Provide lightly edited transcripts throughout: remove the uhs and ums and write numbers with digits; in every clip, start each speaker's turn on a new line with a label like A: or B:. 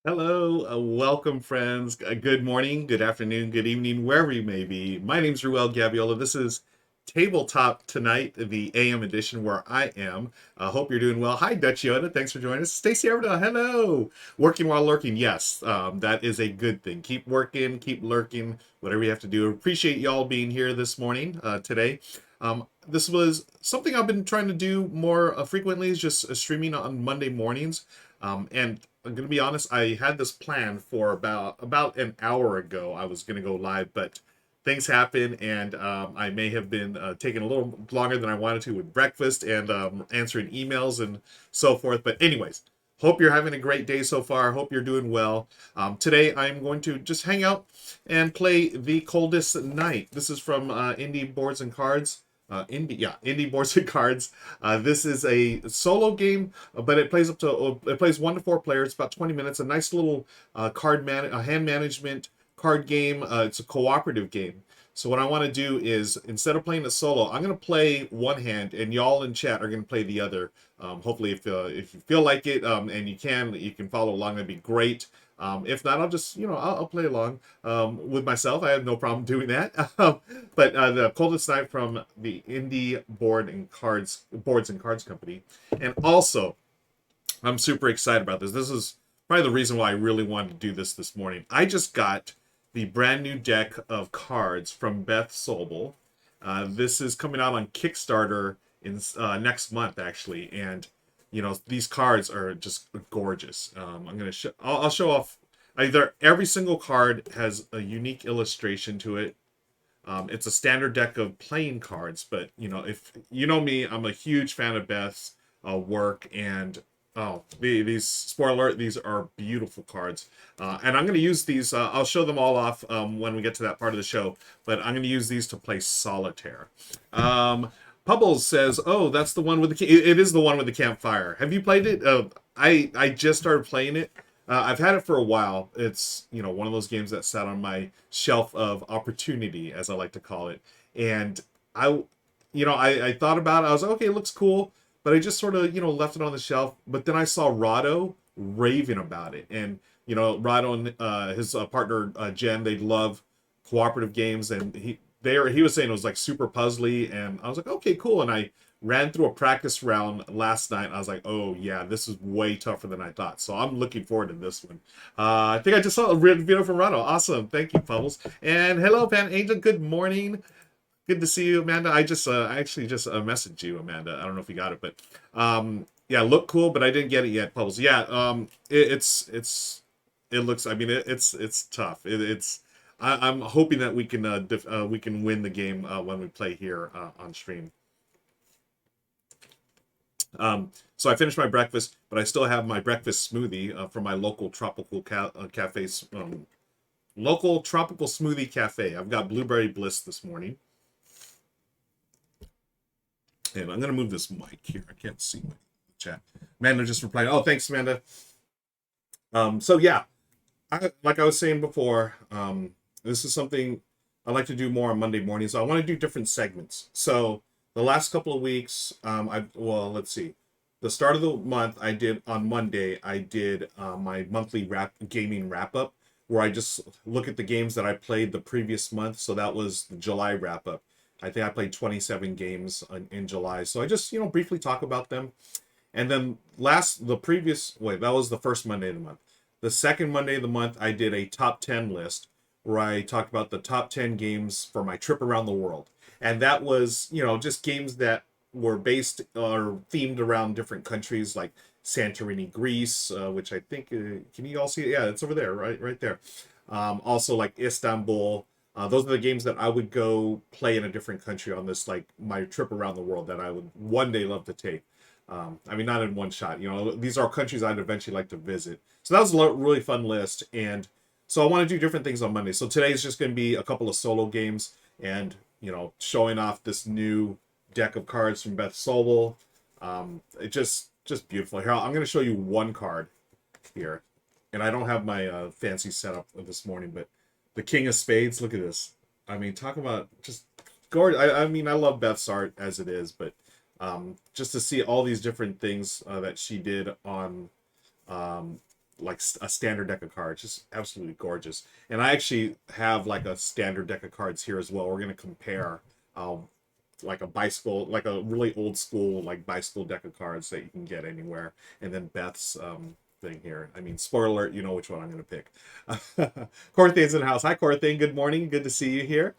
A: Hello, welcome, friends. Good morning, good afternoon, good evening, wherever you may be. My name's Ruel Gabiola. This is Tabletop Tonight, the AM edition where I am. Hope you're doing well. Hi, Dutch Yoda. Thanks for joining us. Stacey Everett, hello. Working while lurking. Yes, that is a good thing. Keep working, keep lurking, whatever you have to do. Appreciate y'all being here this morning, today. This was something I've been trying to do more frequently, is just streaming on Monday mornings. And I'm gonna be honest, I had this plan for about an hour ago. I was gonna go live, but things happen, and I may have been taking a little longer than I wanted to with breakfast and answering emails and so forth. But anyways, hope you're having a great day so far. Hope you're doing well. Today I'm going to just hang out and play the Coldest Night. This is from Indie Boards and Cards. Indie Boards and Cards. This is a solo game, but it plays 1 to 4 players. About 20 minutes. A nice little hand management card game. It's a cooperative game. So what I want to do is, instead of playing a solo, I'm going to play one hand, and y'all in chat are going to play the other. Hopefully, if you feel like it, and you can follow along. That'd be great. If not, I'll just, I'll play along with myself. I have no problem doing that. But the Coldest Night from the Indie Boards and Cards Company. And also, I'm super excited about this. This is probably the reason why I really wanted to do this morning. I just got the brand new deck of cards from Beth Sobel. This is coming out on Kickstarter in next month, actually. And these cards are just gorgeous. I'll show off. Either every single card has a unique illustration to it. It's a standard deck of playing cards, but if you know me, I'm a huge fan of Beth's work, and these, spoiler alert, these are beautiful cards. And I'm going to use these. I'll show them all off when we get to that part of the show, but I'm going to use these to play Solitaire. Pubbles says, "Oh, that's the one with the it is the one with the campfire. Have you played it?" I just started playing it. I've had it for a while. It's one of those games that sat on my shelf of opportunity, as I like to call it. And I thought about it. I was like, okay, it looks cool, but I just sort of left it on the shelf. But then I saw Rado raving about it, and Rado and his partner Jen, they love cooperative games, and he was saying it was like super puzzly, and I was like, okay, cool. And I ran through a practice round last night. I was like, oh yeah, this is way tougher than I thought. So I'm looking forward to this one. I think I just saw a video from Rado. Awesome, thank you, Pubbles. And hello, Pan Angel. Good morning. Good to see you, Amanda. I actually just messaged you, Amanda. I don't know if you got it, but yeah, look cool, but I didn't get it yet, Pubbles. Yeah, it looks. I mean, it's tough. I'm hoping that we can win the game when we play here on stream. So I finished my breakfast, but I still have my breakfast smoothie from my local cafe, local tropical smoothie cafe. I've got blueberry bliss this morning, and I'm gonna move this mic here. I can't see my chat. Amanda just replied. Oh, thanks, Amanda. So yeah, like I was saying before, this is something I like to do more on Monday mornings. So I want to do different segments. So the last couple of weeks, let's see. The start of the month, I did on Monday. I did my monthly gaming wrap up, where I just look at the games that I played the previous month. So that was the July wrap up. I think I played 27 games in July. So I just briefly talk about them. And then that was the first Monday of the month. The second Monday of the month, I did a top 10 list where I talked about the top 10 games for my trip around the world. And that was, just games that were based or themed around different countries, like Santorini, Greece, which I think, can you all see it? Yeah, it's over there, right there. Also like Istanbul. Those are the games that I would go play in a different country on this, like my trip around the world that I would one day love to take. I mean, not in one shot. These are countries I'd eventually like to visit. So that was a really fun list. And so I want to do different things on Monday. So today is just going to be a couple of solo games and, showing off this new deck of cards from Beth Sobel. It just beautiful. Here, I'm going to show you one card here. And I don't have my fancy setup this morning, but the King of Spades. Look at this. I mean, talk about just gorgeous. I mean, I love Beth's art as it is, but just to see all these different things that she did on like a standard deck of cards, just absolutely gorgeous. And I actually have like a standard deck of cards here as well. We're gonna compare like a bicycle, like a really old school like bicycle deck of cards that you can get anywhere, and then Beth's thing here. I mean, spoiler alert, you know which one I'm gonna pick. Corthane's in the house. Hi Corthane, good morning, good to see you here.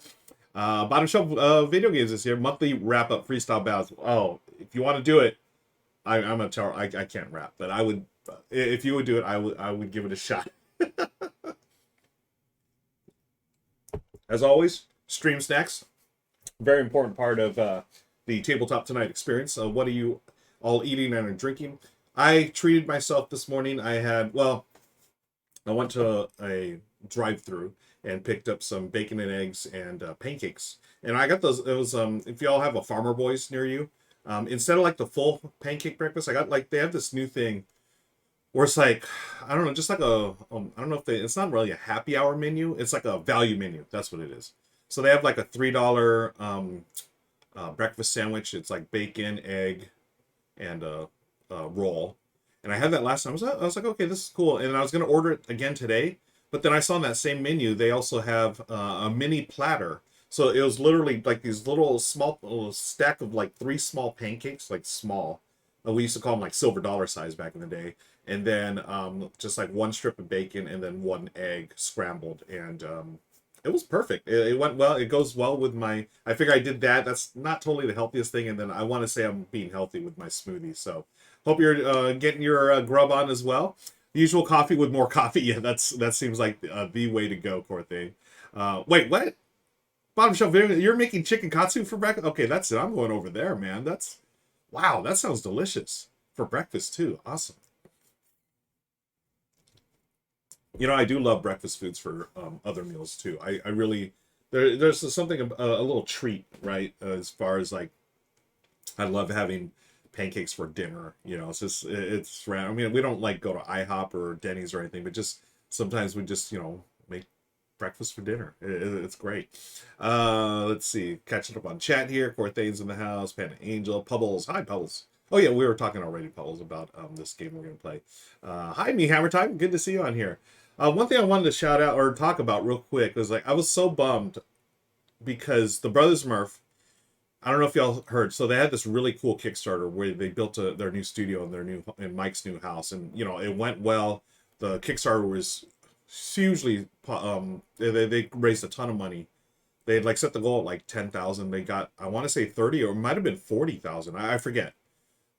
A: Bottom shelf video games this year, monthly wrap up freestyle battles. Oh, if you want to do it, I'm a tower. I can't rap, but I would, if you would do it, I would give it a shot. As always, stream snacks, very important part of the tabletop tonight experience. What are you all eating and drinking? I treated myself this morning. I went to a drive-through and picked up some bacon and eggs and pancakes. And I got those. It was if y'all have a Farmer Boys near you, instead of like the full pancake breakfast, I got like they have this new thing where it's like I don't know, just like I don't know if it's not really a happy hour menu. It's like a value menu. That's what it is. So they have like a $3 breakfast sandwich. It's like bacon, egg, and a roll. And I had that last time. I was like, okay, this is cool. And I was gonna order it again today, but then I saw on that same menu they also have a mini platter. So it was literally like these little stack of like 3 small pancakes, like small. We used to call them like silver dollar size back in the day. And then just like 1 strip of bacon and then 1 egg scrambled. And it was perfect. It went well. It goes well with my. I figure I did that. That's not totally the healthiest thing. And then I want to say I'm being healthy with my smoothie. So hope you're getting your grub on as well. Usual coffee with more coffee. Yeah, that seems like the way to go, Corthay. Wait, what? Bottom shelf video. You're making chicken katsu for breakfast? Okay, that's it. I'm going over there, man. Wow. That sounds delicious for breakfast too. Awesome. You know, I do love breakfast foods for other meals too. I really there's something a little treat, right? As far as like, I love having pancakes for dinner. You know, it's random. I mean, we don't like go to IHOP or Denny's or anything, but just sometimes we just make breakfast for dinner. It's great. Let's see, catching up on chat here. Corthane's in the house. Panda Angel, Pubbles. Hi, Pubbles. Oh yeah, we were talking already, Pubbles, about this game we're gonna play. Hi, me Hammer Time. Good to see you on here. One thing I wanted to shout out or talk about real quick was like I was so bummed because the Brothers Murph. I don't know if y'all heard. So they had this really cool Kickstarter where they built their new studio in Mike's new house, and it went well. The Kickstarter was hugely. They raised a ton of money. They had like set the goal at like 10,000. They got, I want to say 30, or it might have been 40,000. I forget.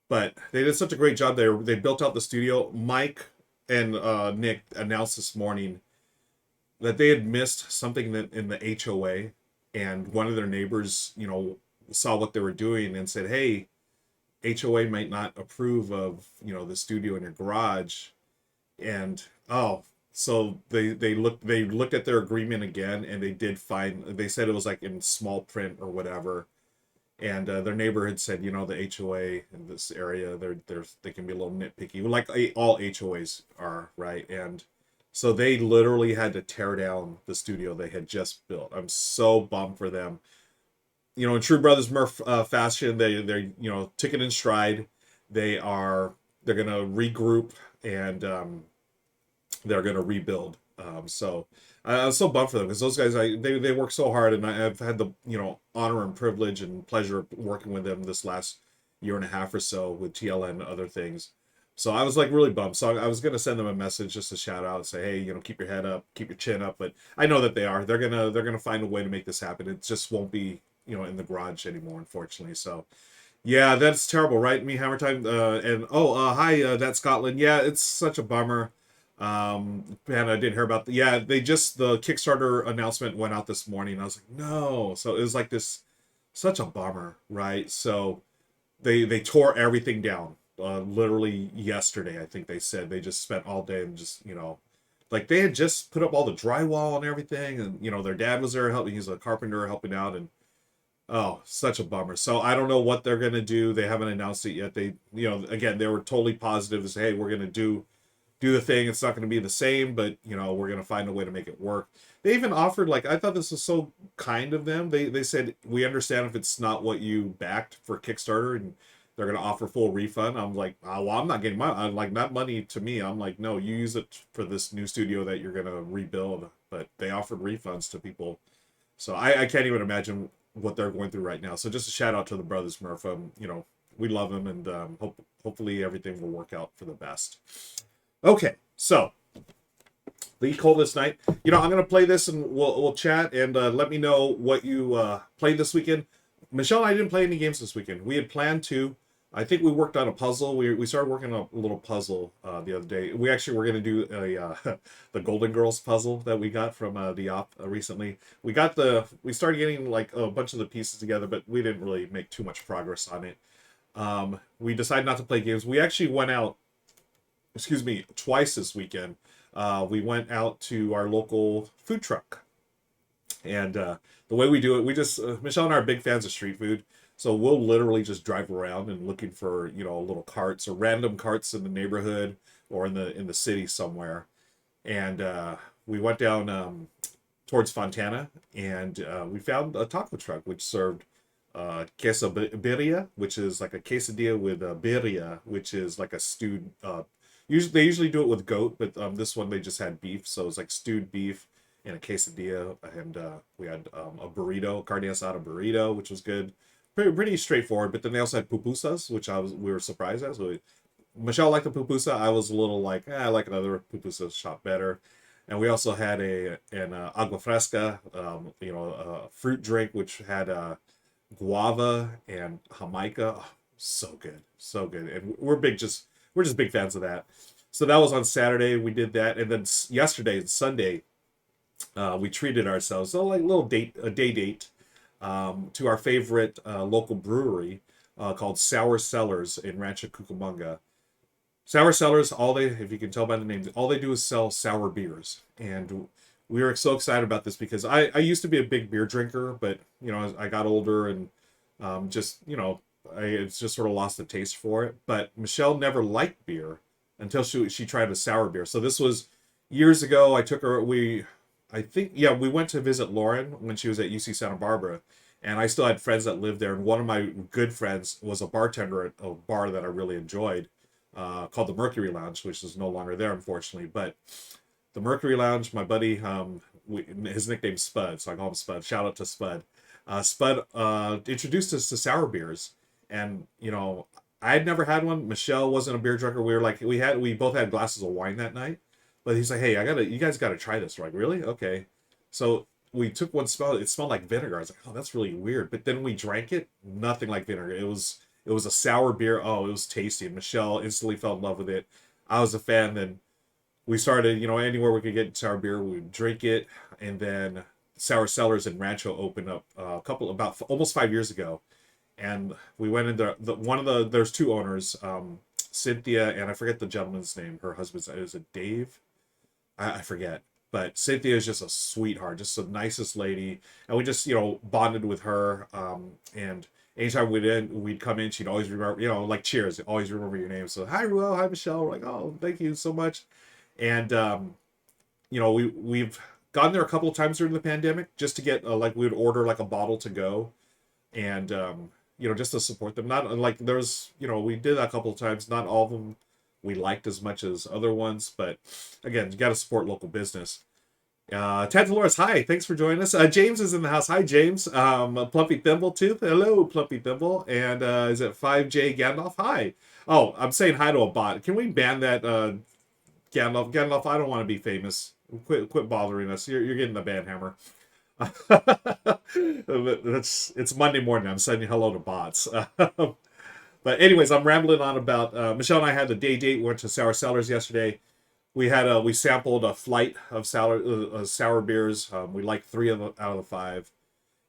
A: But they did such a great job there. They built out the studio. Mike and Nick announced this morning that they had missed something that in the HOA, and one of their neighbors, saw what they were doing and said, "Hey, HOA might not approve of the studio in your garage," and so they looked at their agreement again, and they did find, they said it was like in small print or whatever. And their neighbor had said, the HOA in this area, they can be a little nitpicky, like all HOAs are, right? And so they literally had to tear down the studio they had just built. I'm so bummed for them. In true Brothers Murph fashion, they took it in stride. They're gonna regroup, and they're gonna rebuild. So I was so bummed for them because those guys, they work so hard, and I've had the honor and privilege and pleasure of working with them this last year and a half or so with TLN and other things. So I was like really bummed. So I was gonna send them a message, just a shout out, and say, hey, keep your head up, keep your chin up. But I know that they are. They're gonna find a way to make this happen. It just won't be in the garage anymore, unfortunately. So yeah, that's terrible, right? Me Hammer Time. Hi, that's Scotland. Yeah, it's such a bummer. And I didn't hear about the Kickstarter announcement went out this morning. I was like, no. So it was like this, such a bummer, right? So they tore everything down. Literally yesterday, I think they said they just spent all day and just like they had just put up all the drywall and everything, and their dad was there helping. He's a carpenter helping out, and such a bummer. So I don't know what they're gonna do. They haven't announced it yet. They again, they were totally positive to say, hey, we're gonna do the thing. It's not going to be the same, but we're going to find a way to make it work. They even offered, like, I thought this was so kind of them. They said, we understand if it's not what you backed for Kickstarter, and they're gonna offer full refund. I'm like, oh, well, I'm not getting my, I'm like, not money to me. I'm like, no, you use it for this new studio that you're gonna rebuild. But they offered refunds to people, so I can't even imagine what they're going through right now. So just a shout out to the brothers Murph. We love them, and hopefully everything will work out for the best. Okay, so the Coldest Night. I'm gonna play this and we'll chat, and let me know what you played this weekend. Michelle and I didn't play any games this weekend. We had planned to. I think we worked on a puzzle. We started working on a little puzzle the other day. We actually were going to do a the Golden Girls puzzle that we got from the op recently. We started getting like a bunch of the pieces together, but we didn't really make too much progress on it. We decided not to play games. We actually went out, twice this weekend. We went out to our local food truck. And the way we do it, we just, Michelle and I are big fans of street food. So we'll literally just drive around and looking for, little carts or random carts in the neighborhood or in the city somewhere. And we went down towards Fontana, and we found a taco truck which served queso birria, which is like a quesadilla with birria, which is like a stewed. They usually do it with goat, but this one they just had beef, so it's like stewed beef and a quesadilla, and we had a burrito, carne asada burrito, which was good. Pretty straightforward. But then they also had pupusas, which we were surprised at. So Michelle liked the pupusa. I was a little like, I like another pupusa shop better. And we also had an agua fresca, a fruit drink which had guava and jamaica. Oh, so good, so good. And we're just big fans of that. So that was on Saturday. We did that, and then yesterday, Sunday, we treated ourselves so like a day date to our favorite local brewery called Sour Cellars in Rancho Cucamonga. Sour Cellars, if you can tell by the name, all they do is sell sour beers. And we were so excited about this because I used to be a big beer drinker, but, as I got older and I just sort of lost the taste for it. But Michelle never liked beer until she tried a sour beer. So this was years ago. I took her, we went to visit Lauren when she was at UC Santa Barbara, and I still had friends that lived there. And one of my good friends was a bartender at a bar that I really enjoyed, called the Mercury Lounge, which is no longer there, unfortunately. But the Mercury Lounge, my buddy, his nickname's Spud, so I call him Spud. Shout out to Spud. Spud introduced us to sour beers, and I had never had one. Michelle wasn't a beer drinker. We both had glasses of wine that night. But he's like, hey, you guys gotta try this. We're like, really? Okay. So we took one smell. It smelled like vinegar. I was like, oh, that's really weird. But then we drank it. Nothing like vinegar. It was a sour beer. Oh, it was tasty. And Michelle instantly fell in love with it. I was a fan. Then we started, anywhere we could get sour beer, we would drink it. And then Sour Cellars in Rancho opened up about almost 5 years ago. And we went into there's two owners, Cynthia, and I forget the gentleman's name. Her husband's, is it Dave? I forget, but Cynthia is just a sweetheart, just the nicest lady, and we just bonded with her. And anytime we'd come in, she'd always remember, like cheers, always remember your name. So hi Ruel, hi Michelle. We're like, oh, thank you so much. And we've gone there a couple of times during the pandemic just to get we would order like a bottle to go, and just to support them. Not like there's we did that a couple of times. Not all of them we liked as much as other ones, but again, you got to support local business. Ted Dolores, hi, thanks for joining us. James is in the house. Hi, James. Plumpy Thimble Tooth, hello, Plumpy Thimble. And is it 5J Gandalf? Hi. Oh, I'm saying hi to a bot. Can we ban that Gandalf? Gandalf, I don't want to be famous. Quit bothering us. You're getting the ban hammer. It's Monday morning. I'm saying hello to bots. But anyways, I'm rambling on about Michelle and I had a day date. We went to Sour Cellars yesterday. We sampled a flight of sour beers. We liked 3 out of the 5.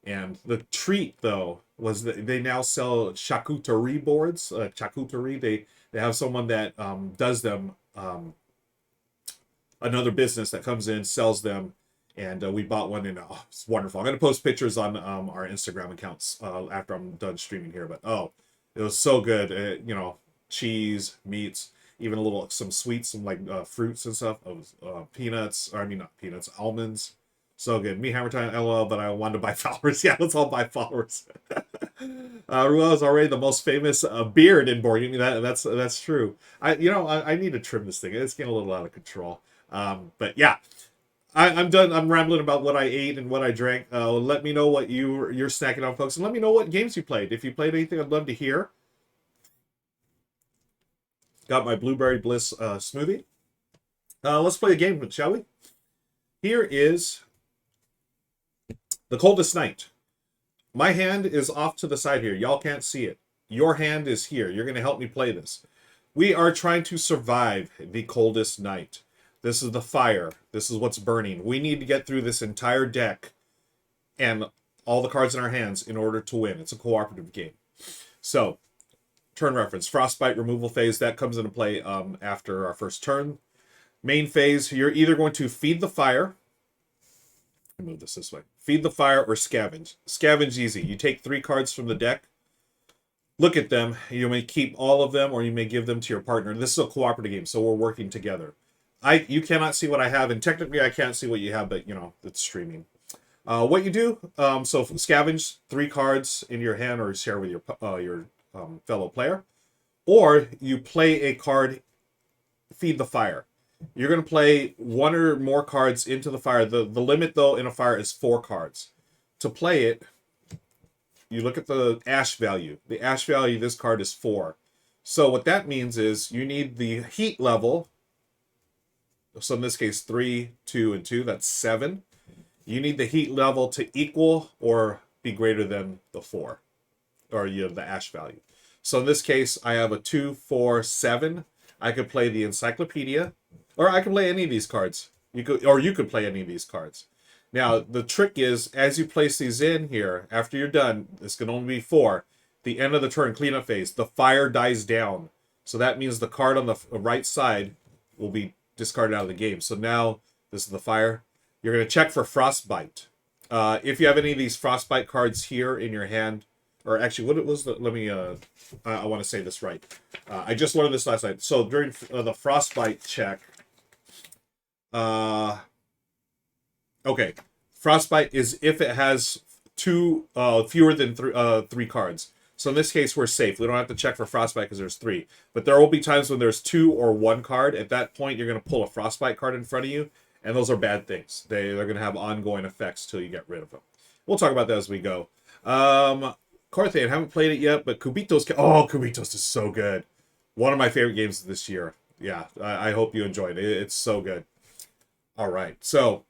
A: And the treat though was that they now sell charcuterie boards. Charcuterie. They have someone that does them. Another business that comes in, sells them. And we bought one, and it's wonderful. I'm going to post pictures on our Instagram accounts after I'm done streaming here. But it was so good. Cheese, meats, even some sweets, some like fruits and stuff. It was not peanuts, almonds. So good. Me hammer time, LOL, but I wanted to buy followers. Yeah, let's all buy followers. Ruel is already the most famous beard in board gaming. That's true. I need to trim this thing. It's getting a little out of control. But yeah, I'm done. I'm rambling about what I ate and what I drank. Let me know what you're snacking on, folks, and let me know what games you played. If you played anything, I'd love to hear. Got my blueberry bliss smoothie. Let's play a game, shall we? Here is the Coldest Night. My hand is off to the side here. Y'all can't see it. Your hand is here. You're going to help me play this. We are trying to survive the coldest night. This is the fire. This is what's burning. We need to get through this entire deck and all the cards in our hands in order to win. It's a cooperative game. So, turn reference. Frostbite removal phase. That comes into play after our first turn. Main phase, you're either going to feed the fire. Move this way. Feed the fire or scavenge. Scavenge easy. You take 3 cards from the deck. Look at them. You may keep all of them or you may give them to your partner. This is a cooperative game, so we're working together. You cannot see what I have, and technically I can't see what you have, but it's streaming. What you do, so scavenge 3 cards in your hand or share with your fellow player, or you play a card, feed the fire. You're going to play 1 or more cards into the fire. The limit, though, in a fire is 4 cards. To play it, you look at the ash value. The ash value of this card is 4. So what that means is you need the heat level. So in this case, 3, 2, and 2. That's 7. You need the heat level to equal or be greater than the 4. Or the ash value. So in this case, I have a 2, 4, 7. I could play the Encyclopedia. Or I can play any of these cards. You could play any of these cards. Now, the trick is, as you place these in here, after you're done, this can only be 4. The end of the turn, cleanup phase, the fire dies down. So that means the card on the right side will be discarded out of the game. So now, this is the fire. You're going to check for Frostbite. If you have any of these Frostbite cards here in your hand, or actually, what it was, let me, I want to say this right. I just learned this last night. So during the Frostbite check, okay, Frostbite is if it has fewer than 3 cards. So in this case, we're safe. We don't have to check for Frostbite because there's 3. But there will be times when there's 2 or 1 card. At that point, you're going to pull a Frostbite card in front of you, and those are bad things. They're going to have ongoing effects till you get rid of them. We'll talk about that as we go. Carthay, I haven't played it yet, but Kubitos is so good. One of my favorite games this year. Yeah, I hope you enjoyed it. It's so good. All right, so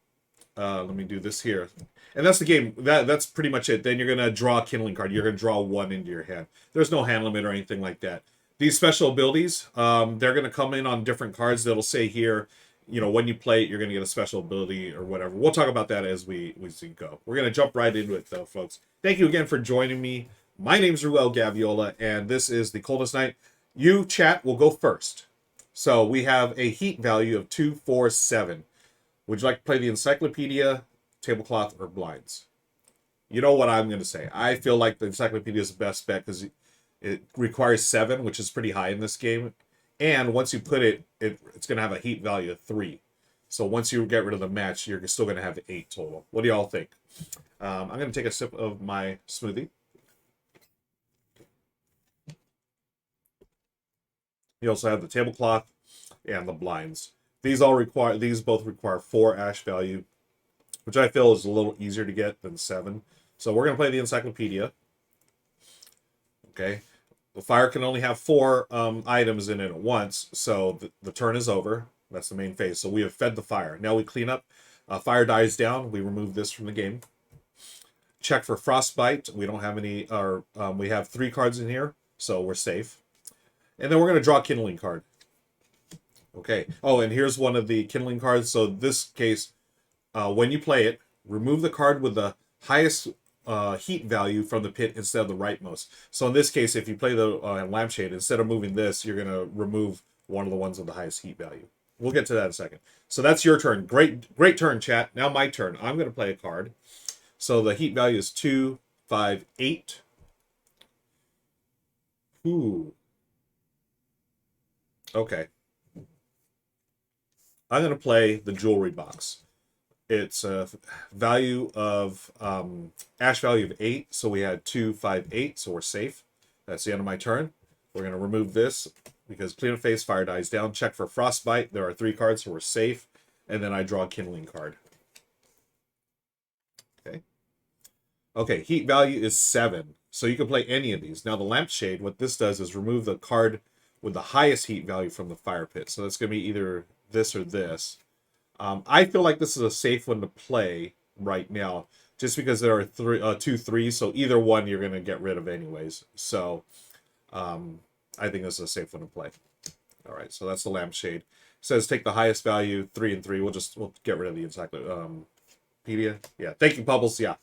A: let me do this here. And that's the game. That's pretty much it. Then you're going to draw a kindling card. You're going to draw 1 into your hand. There's no hand limit or anything like that. These special abilities, they're going to come in on different cards. That'll say here, when you play it, you're going to get a special ability or whatever. We'll talk about that as we go. We're going to jump right into it, though, folks. Thank you again for joining me. My name's Ruel Gaviola, and this is the Coldest Night. You, chat, will go first. So we have a heat value of 2, 4, 7. Would you like to play the Encyclopedia, Tablecloth, or Blinds? You know what I'm going to say. I feel like the Encyclopedia is the best bet because it requires 7, which is pretty high in this game. And once you put it, it's going to have a heat value of 3. So once you get rid of the match, you're still going to have 8 total. What do y'all think? I'm going to take a sip of my smoothie. You also have the Tablecloth and the Blinds. These both require 4 ash value, which I feel is a little easier to get than 7. So we're going to play the Encyclopedia. Okay. The fire can only have 4 items in it at once, so the turn is over. That's the main phase. So we have fed the fire. Now we clean up. Fire dies down. We remove this from the game. Check for Frostbite. We don't have any, we have 3 cards in here, so we're safe. And then we're going to draw a kindling card. Okay. Oh, and here's one of the kindling cards. So this case, when you play it, remove the card with the highest heat value from the pit instead of the rightmost. So in this case, if you play the lampshade, instead of moving this, you're going to remove one of the ones with the highest heat value. We'll get to that in a second. So that's your turn. Great turn, chat. Now my turn. I'm going to play a card. So the heat value is 2, 5, 8. Ooh. Okay. I'm going to play the jewelry box. It's a value of ash value of 8, so we had 2, 5, 8, so we're safe. That's the end of my turn. We're going to remove this because clean up phase, fire dies down. Check for frostbite. There are 3 cards, so we're safe. And then I draw a kindling card. Okay. Okay, heat value is 7, so you can play any of these. Now the lampshade, what this does is remove the card with the highest heat value from the fire pit. So that's going to be either this or this. I feel like this is a safe one to play right now, just because there are 2 3s, so either one you're going to get rid of anyways. So I think this is a safe one to play. All right, so that's the lampshade. It says take the highest value, 3 and 3. We'll get rid of the encyclopedia. Yeah, thank you, Bubbles. Yeah.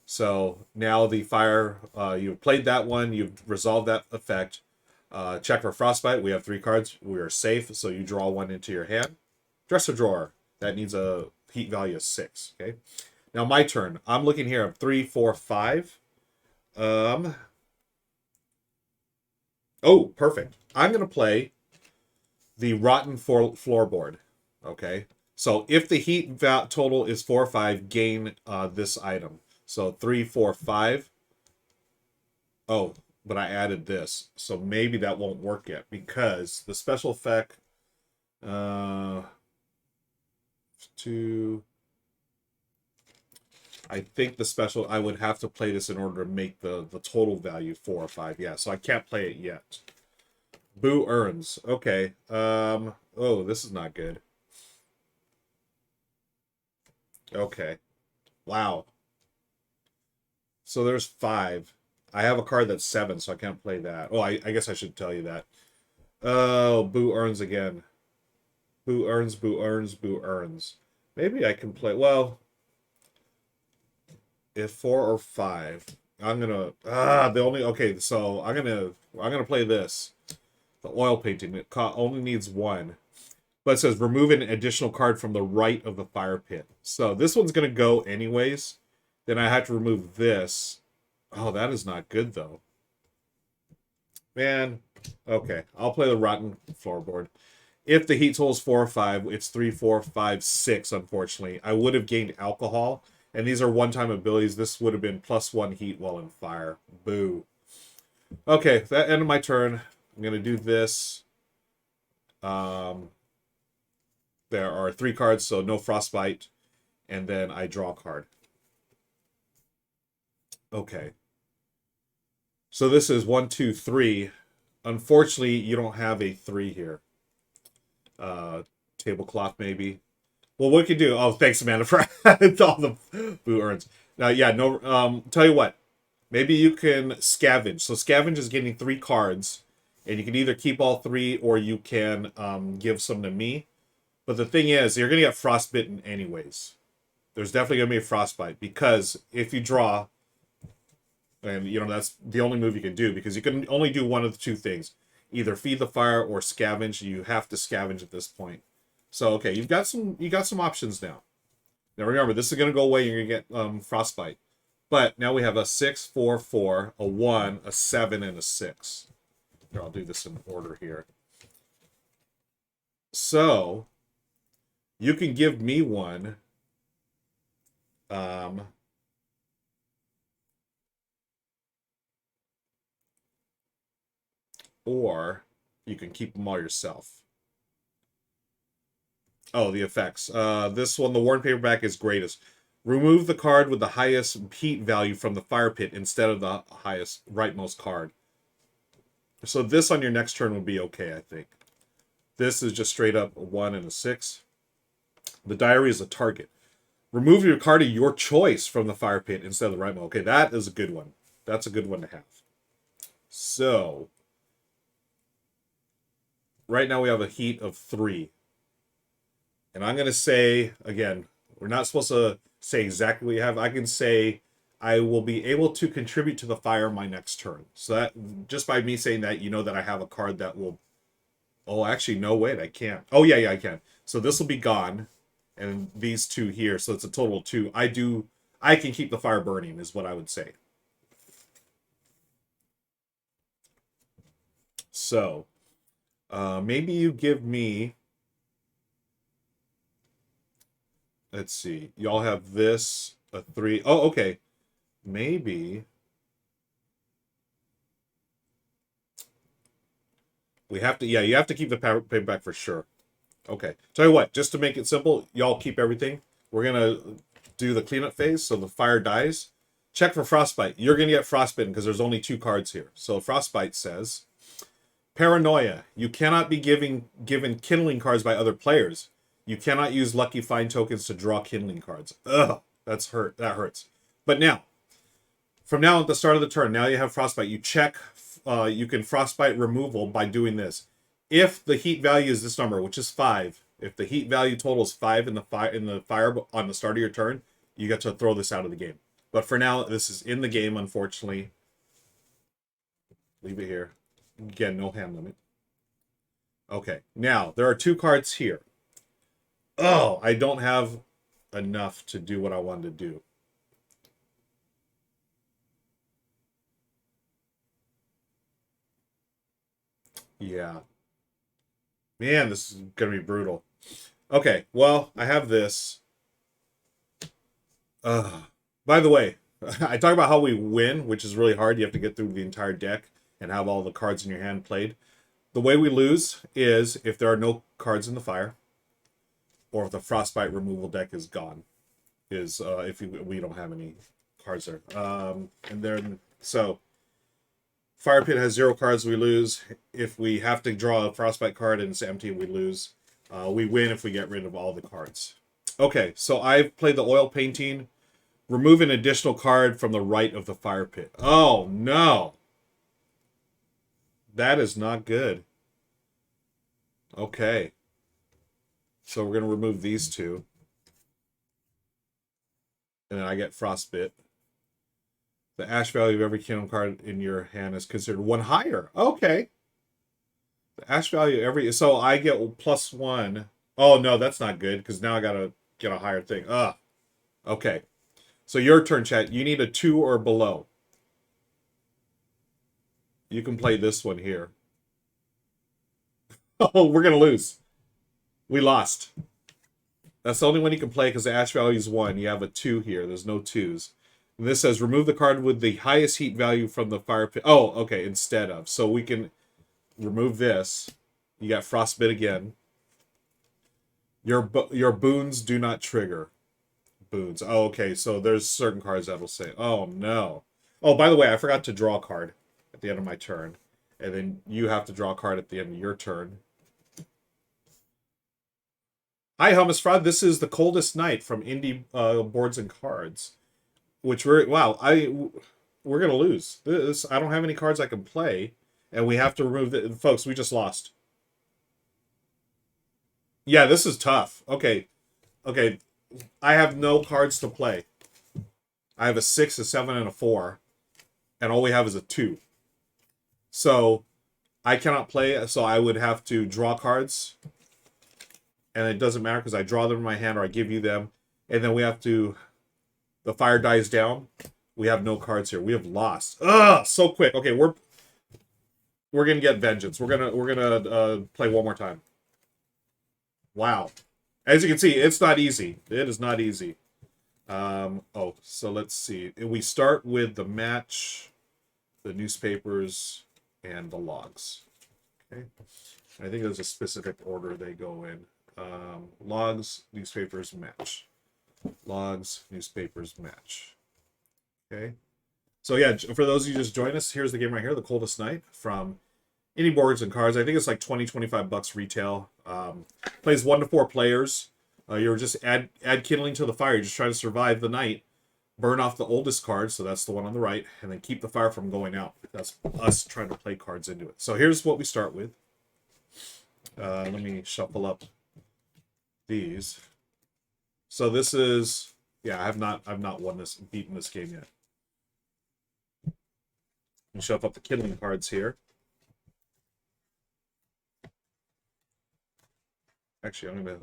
A: So now the fire, you've played that one, you've resolved that effect. Check for frostbite. We have 3 cards. We are safe, so you draw 1 into your hand. Dresser drawer. That needs a heat value of 6. Okay. Now my turn. I'm looking here at 3, 4, 5. Oh, perfect. I'm going to play the rotten floorboard. Okay. So if the heat total is 4 or 5, gain this item. So 3, 4, 5. Oh, but I added this. So maybe that won't work yet because the special effect 2. I think the special, I would have to play this in order to make the total value 4 or 5. Yeah, so I can't play it yet. Boo earns. Okay. Oh, this is not good. Okay. Wow. So there's 5. I have a card that's 7, so I can't play that. Oh, I guess I should tell you that. Oh, Boo earns again. Boo earns, Boo earns, Boo earns. Maybe I can play... Well, if 4 or 5, I'm gonna... Okay, so I'm gonna play this. The oil painting. It only needs 1. But it says remove an additional card from the right of the fire pit. So this one's gonna go anyways. Then I have to remove this. Oh, that is not good, though. Man. Okay, I'll play the rotten floorboard. If the heat total is 4 or 5, it's 3, 4, 5, 6, unfortunately. I would have gained alcohol, and these are one-time abilities. This would have been +1 heat while in fire. Boo. Okay, that ended my turn. I'm going to do this. There are 3 cards, so no frostbite. And then I draw a card. Okay. So this is 1, 2, 3. Unfortunately, you don't have a 3 here. Tablecloth, maybe. Well, what we could do... Oh, thanks, Amanda, for all the Boo earns. Now, yeah, no... tell you what. Maybe you can scavenge. So scavenge is getting 3 cards. And you can either keep all 3 or you can give some to me. But the thing is, you're going to get frostbitten anyways. There's definitely going to be a frostbite. Because if you draw... And, that's the only move you can do. Because you can only do one of the 2 things. Either feed the fire or scavenge. You have to scavenge at this point. So, okay, you got some options now. Now, remember, this is going to go away. You're going to get frostbite. But now we have a 6, 4, 4, a 1, a 7, and a 6. Here, I'll do this in order here. So, you can give me 1. Or you can keep them all yourself. Oh, the effects. This one, the worn paperback, is greatest. Remove the card with the highest heat value from the fire pit instead of the highest rightmost card. So this on your next turn would be okay, I think. This is just straight up a 1 and a 6. The diary is a target. Remove your card of your choice from the fire pit instead of the rightmost. Okay, that is a good one. That's a good one to have. So, right now we have a heat of 3. And I'm going to say, again, we're not supposed to say exactly what you have. I can say I will be able to contribute to the fire my next turn. So that, just by me saying that, you know that I have a card that will... Oh, actually, no, wait, I can't. Oh, yeah, I can. So this will be gone. And these 2 here, so it's a total of 2. I can keep the fire burning, is what I would say. So, maybe you give me... Let's see. Y'all have this, a 3. Oh, okay. Maybe we have to, yeah, you have to keep the paperback for sure. Okay. Tell you what, just to make it simple, y'all keep everything. We're gonna do the cleanup phase, so the fire dies. Check for frostbite. You're gonna get frostbitten because there's only 2 cards here. So frostbite says paranoia. You cannot be given kindling cards by other players. You cannot use lucky find tokens to draw kindling cards. Ugh, that's hurt. That hurts. But now, from now at the start of the turn, now you have frostbite. You check. You can frostbite removal by doing this. If the heat value is this number, which is 5, if the heat value total is 5 in the fire on the start of your turn, you get to throw this out of the game. But for now, this is in the game. Unfortunately, leave it here. Again, no hand limit. Okay, now there are 2 cards here. Oh, I don't have enough to do what I wanted to do. Yeah. Man, this is going to be brutal. Okay, well, I have this. By the way, I talk about how we win, which is really hard. You have to get through the entire deck and have all the cards in your hand played. The way we lose is if there are no cards in the fire, or if the frostbite removal deck is gone. Is if we don't have any cards there. And then so fire pit has 0 cards, we lose. If we have to draw a frostbite card and it's empty, we lose. We win if we get rid of all the cards. Okay, so I've played the oil painting. Remove an additional card from the right of the fire pit. Oh, no. That is not good. Okay. So we're going to remove these 2. And then I get frostbit. The ash value of every kingdom card in your hand is considered 1 higher. Okay. The ash value every... So I get +1. Oh, no, that's not good, because now I got to get a higher thing. Ugh. Okay. So your turn, chat. You need a 2 or below. You can play this one here. Oh, we're going to lose. We lost. That's the only one you can play because the ash value is 1. You have a 2 here. There's no 2s. And this says remove the card with the highest heat value from the fire pit. Oh, okay, instead of. So we can remove this. You got frostbit again. Your boons do not trigger. Boons. Oh, okay, so there's certain cards that'll say, oh, no. Oh, by the way, I forgot to draw a card at the end of my turn. And then you have to draw a card at the end of your turn. Hi, Hummus Fraud. This is the Coldest Night from Indie Boards and Cards. Which we're gonna lose. This I don't have any cards I can play, and we have to remove the folks. We just lost. Yeah, this is tough. Okay. I have no cards to play. I have a 6, a 7, and a 4, and all we have is a 2. So I cannot play. So I would have to draw cards, and it doesn't matter because I draw them in my hand or I give you them, and then we have to. The fire dies down. We have no cards here. We have lost. Ugh, so quick. Okay, we're gonna get vengeance. We're gonna play one more time. Wow. As you can see, it's not easy. It is not easy. Oh, so let's see. We start with the match, the newspapers, and the logs. Okay. I think there's a specific order they go in. Logs, newspapers, match. Logs, newspapers, match. Okay. So yeah, for those of you just joined us, here's the game right here, the Coldest Night from Indie Boards and Cards. I think it's like 20-25 bucks retail. Plays 1 to 4 players. You're just add kindling to the fire. You're just trying to survive the night. Burn off the oldest card, so that's the one on the right, and then keep the fire from going out. That's us trying to play cards into it. So here's what we start with. Let me shuffle up these. So this is, yeah, I've not beaten this game yet. Let me shuffle up the kindling cards here. Actually, I'm gonna.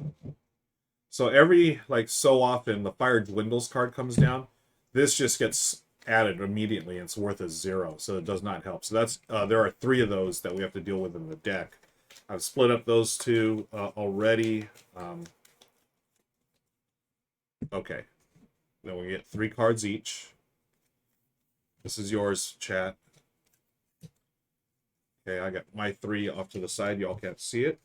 A: So every so often the fire dwindles card comes down. This just gets added immediately and it's worth a 0, so it does not help. So that's there are 3 of those that we have to deal with in the deck. I've split up those 2 already. Okay. Then we get 3 cards each. This is yours, chat. Okay, I got my 3 off to the side. Y'all can't see it.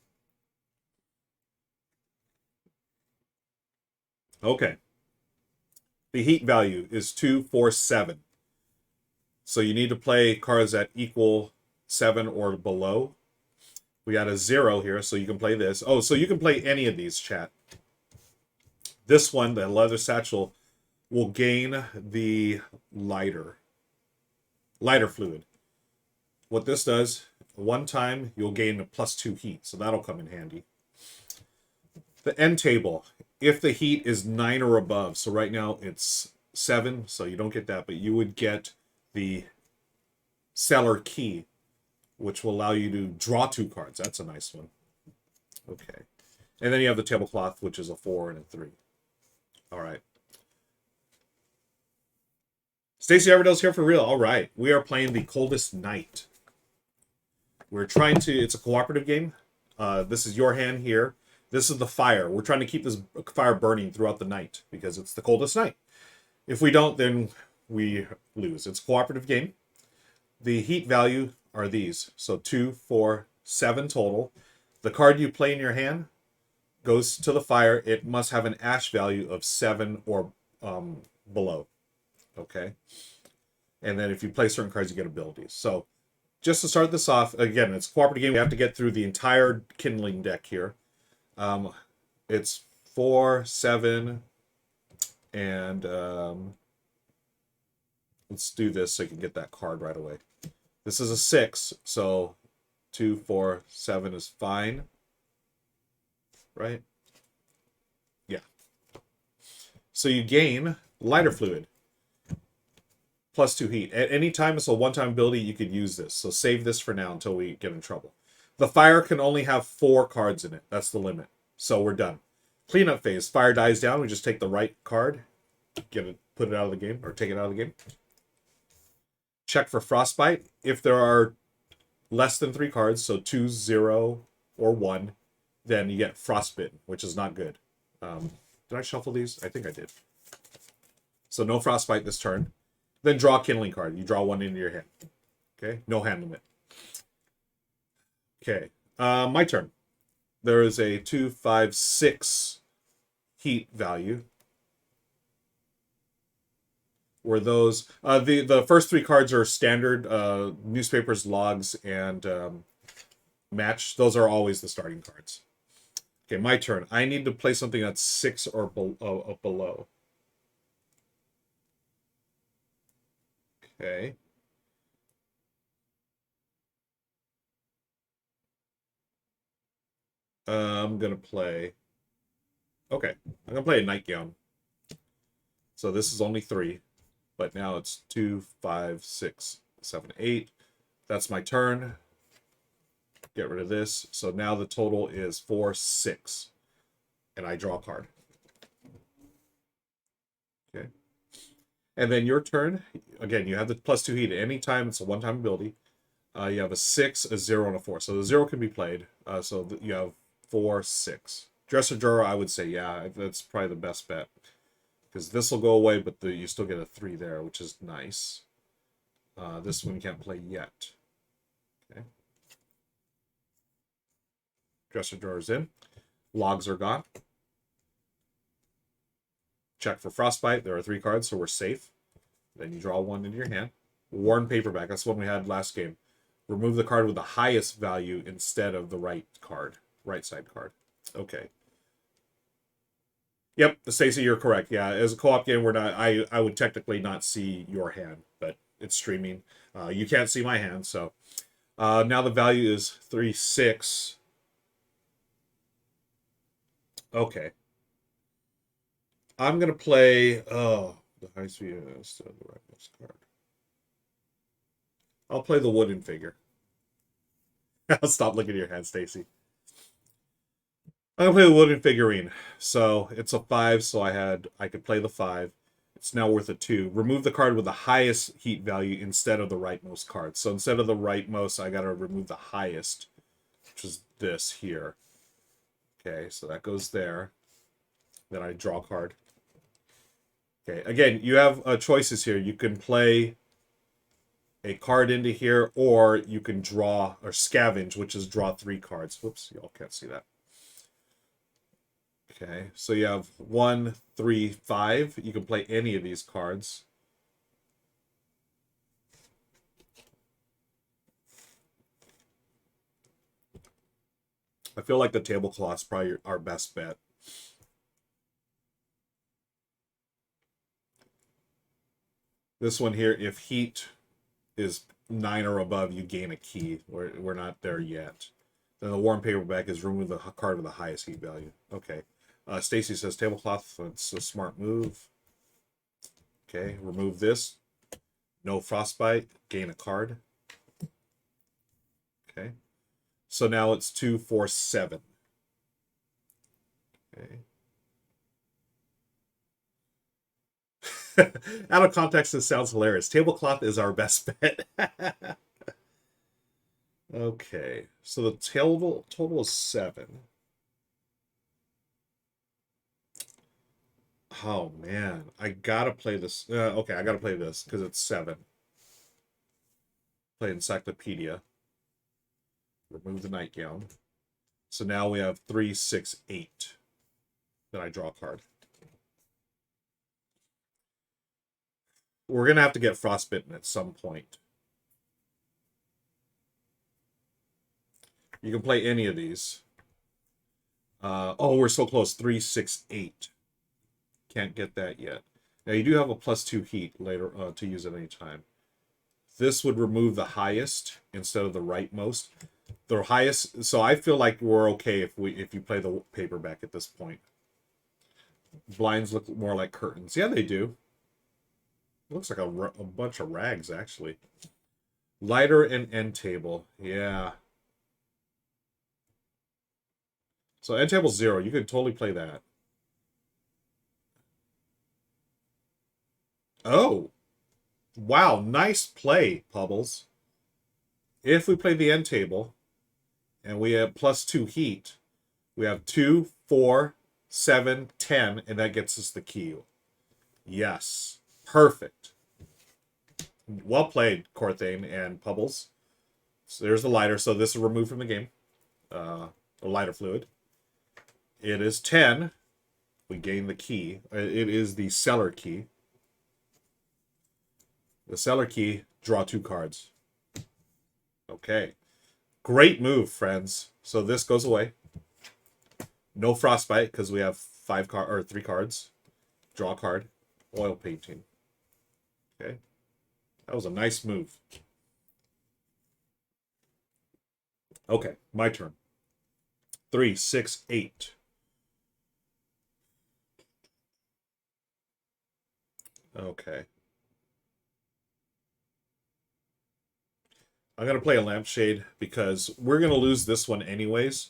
A: Okay. The heat value is 2, 4, 7. So you need to play cards that equal 7 or below. We got a 0 here, so you can play this. Oh, so you can play any of these, chat. This one, the leather satchel, will gain the lighter fluid. What this does, one time you'll gain a +2 heat, so that'll come in handy. The end table, if the heat is 9 or above, so right now it's 7, so you don't get that, but you would get the cellar key, which will allow you to draw 2 cards. That's a nice one. Okay. And then you have the tablecloth, which is a 4 and a 3. All right. Stacey Everdell's here for real. All right. We are playing the Coldest Night. We're trying to... It's a cooperative game. This is your hand here. This is the fire. We're trying to keep this fire burning throughout the night because it's the coldest night. If we don't, then we lose. It's a cooperative game. The heat value are these. So 2, 4, 7 total. The card you play in your hand goes to the fire. It must have an ash value of 7 or below. Okay. And then if you play certain cards, you get abilities. So just to start this off, again, it's a cooperative game. We have to get through the entire kindling deck here. It's 4, 7, and let's do this so you can get that card right away. This is a 6, so 2, 4, 7 is fine. Right? Yeah. So you gain lighter fluid. +2 heat. At any time it's a one-time ability, you could use this. So save this for now until we get in trouble. The fire can only have 4 cards in it. That's the limit. So we're done. Cleanup phase. Fire dies down. We just take the right card, put it out of the game, or take it out of the game. Check for frostbite. If there are less than 3 cards, so 2, 0, or 1, then you get frostbitten, which is not good. Did I shuffle these? I think I did. So no frostbite this turn. Then draw a kindling card. You draw 1 into your hand. Okay? No hand limit. Okay. My turn. There is a 2, 5, 6 heat value. Where those... the first 3 cards are standard. Newspapers, logs, and match. Those are always the starting cards. Okay, my turn. I need to play something that's 6 or below. Okay. I'm going to play... Okay, I'm going to play a nightgown. So this is only 3. But now it's 2, 5, 6, 7, 8. That's my turn. Get rid of this. So now the total is 4, 6. And I draw a card. Okay. And then your turn. Again, you have the +2 heat. Anytime it's a one-time ability. You have a 6, a 0, and a 4. So the 0 can be played. So you have 4, 6. Dresser drawer, I would say, yeah, that's probably the best bet. Because this will go away, but you still get a 3 there, which is nice. This one you can't play yet. Okay. Dresser drawer's in. Logs are gone. Check for frostbite. There are 3 cards, so we're safe. Then you draw 1 into your hand. Worn paperback. That's the one we had last game. Remove the card with the highest value instead of the right side card. Okay. Yep, Stacey, you're correct. Yeah, as a co-op game, we're not. I would technically not see your hand, but it's streaming. You can't see my hand, so now the value is 3, 6. Okay. I'm gonna play. Oh, the highest value is the rightmost card. I'll play the wooden figure. I'll stop looking at your hand, Stacey. I'm gonna play the wooden figurine. So it's a 5, so I could play the 5. It's now worth a 2. Remove the card with the highest heat value instead of the rightmost card. So instead of the rightmost, I gotta remove the highest, which is this here. Okay, so that goes there. Then I draw a card. Okay, again, you have choices here. You can play a card into here, or you can draw or scavenge, which is draw 3 cards. Whoops, y'all can't see that. Okay, so you have 1, 3, 5. You can play any of these cards. I feel like the tablecloth's probably our best bet. This one here, if heat is 9 or above, you gain a key. We're not there yet. Then the warm paperback is remove the card with the highest heat value. Okay. Stacy says tablecloth. It's a smart move. Okay, remove this. No frostbite. Gain a card. Okay. So now it's 2, 4, 7. Okay. Out of context, this sounds hilarious. Tablecloth is our best bet. Okay, so the total is 7. Oh man, I gotta play this. Okay, I gotta play this because it's 7. Play Encyclopedia. Remove the nightgown. So now we have 3, 6, 8. Then I draw a card. We're gonna have to get frostbitten at some point. You can play any of these. Oh, we're so close. 3, 6, 8. Can't get that yet. Now you do have a +2 heat later to use at any time. This would remove the highest instead of the rightmost. The highest. So I feel like we're okay if you play the paperback at this point. Blinds look more like curtains. Yeah, they do. It looks like a bunch of rags actually. Lighter and end table. Yeah. So end table 0. You could totally play that. Oh. Wow, nice play, Pubbles. If we play the end table, and we have +2 heat, we have 2, 4, 7, 10, and that gets us the key. Yes. Perfect. Well played, Corthane and Pubbles. So there's the lighter. So this is removed from the game. The lighter fluid. It is 10. We gain the key. It is the cellar key. The cellar key, draw 2 cards. Okay. Great move, friends. So this goes away. No frostbite because we have 3 cards. Draw a card. Oil painting. Okay. That was a nice move. Okay, my turn. 3, 6, 8. Okay. I'm going to play a lampshade because we're going to lose this one anyways.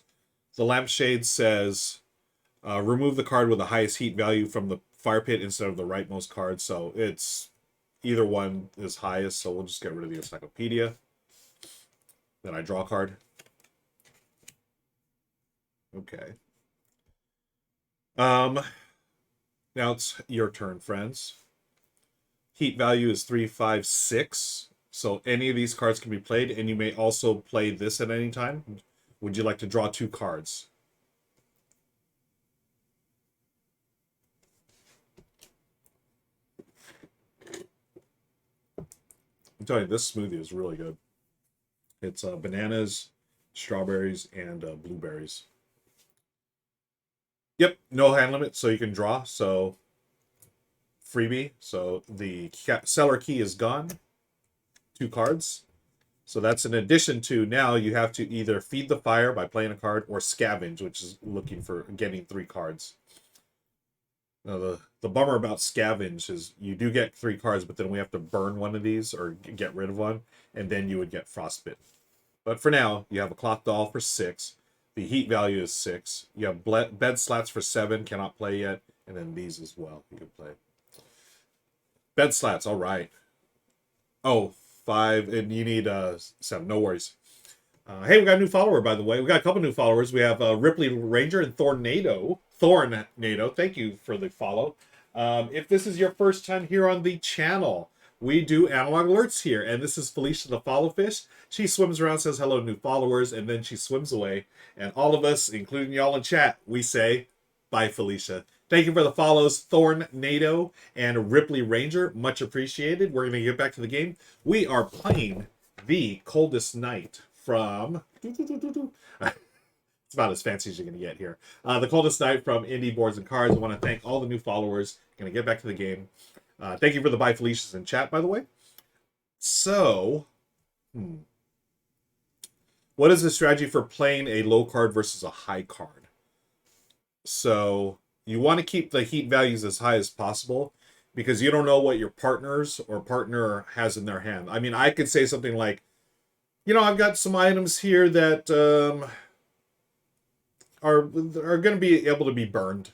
A: The lampshade says remove the card with the highest heat value from the fire pit instead of the rightmost card. So it's either one is highest. So we'll just get rid of the encyclopedia. Then I draw a card. Okay. Now it's your turn, friends. Heat value is 3, 5, 6. So any of these cards can be played, and you may also play this at any time. Would you like to draw 2 cards? I'm telling you, this smoothie is really good. It's bananas, strawberries, and blueberries. Yep, no hand limit, so you can draw. So freebie. So the cellar key is gone. 2 cards. So that's in addition to now you have to either feed the fire by playing a card or scavenge, which is looking for getting 3 cards. Now the bummer about scavenge is you do get 3 cards, but then we have to burn one of these or get rid of one, and then you would get frostbitten. But for now, you have a cloth doll for 6. The heat value is 6. You have bed slats for 7, cannot play yet, and then these as well you can play. Bed slats, all right. Oh, 5, and you need 7. No worries. Hey, we got a new follower, by the way. We got a couple new followers. We have Ripley Ranger and Thornado. Thank you for the follow. If this is your first time here on the channel, we do analog alerts here, and this is Felicia the Follow Fish. She swims around, says hello to new followers, and then she swims away. And all of us, including y'all in chat, we say bye, Felicia. Thank you for the follows, Thorn NATO and Ripley Ranger. Much appreciated. We're going to get back to the game. We are playing the Coldest Night from... It's about as fancy as you're going to get here. The Coldest Night from Indie Boards and Cards. I want to thank all the new followers. Going to get back to the game. Thank you for the bye Felicias in chat, by the way. So, what is the strategy for playing a low card versus a high card? So, you want to keep the heat values as high as possible because you don't know what your partners or partner has in their hand. I mean, I could say something like, you know, I've got some items here that... are going to be able to be burned.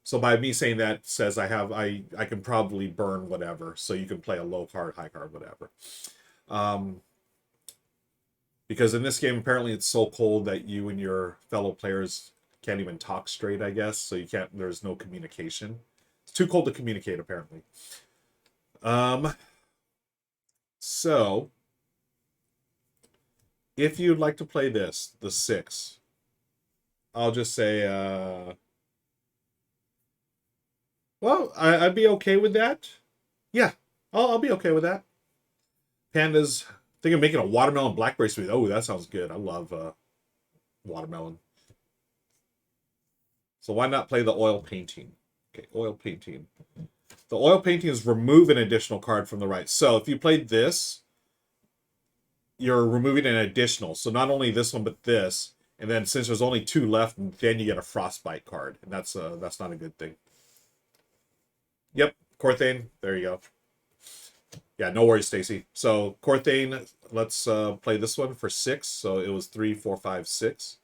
A: So by me saying that says I can probably burn whatever. So you can play a low card, high card, whatever. Because in this game apparently it's so cold that you and your fellow players can't even talk straight, I guess. So you can't. There's no communication. It's too cold to communicate apparently. So if you'd like to play this, the 6. I'll just say, well, I'd be okay with that. Yeah, I'll be okay with that. Pandas, think of making a watermelon blackberry smoothie. Oh, that sounds good. I love watermelon. So why not play the oil painting? Okay, oil painting. The oil painting is remove an additional card from the right. So if you played this, you're removing an additional. So not only this one, but this. And then since there's only 2 left, then you get a frostbite card. And that's not a good thing. Yep, Corthane. There you go. Yeah, no worries, Stacy. So Corthane, let's play this one for 6. So it was 3, 4, 5, 6.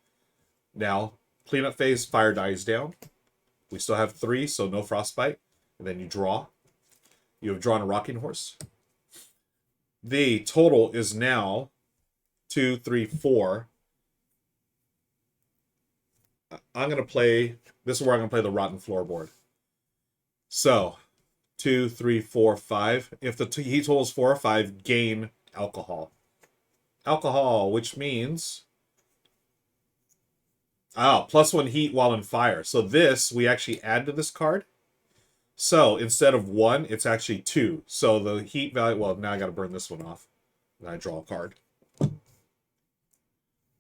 A: Now, cleanup phase, fire dies down. We still have 3, so no frostbite. And then you draw. You have drawn a rocking horse. The total is now 2, 3, 4. I'm going to play, this is where I'm going to play the rotten floorboard. So, 2, 3, 4, 5. If the heat total is 4 or 5, gain alcohol. Alcohol, which means, +1 heat while in fire. So this, we actually add to this card. So, instead of 1, it's actually 2. So the heat value, well, now I got to burn this one off. And I draw a card.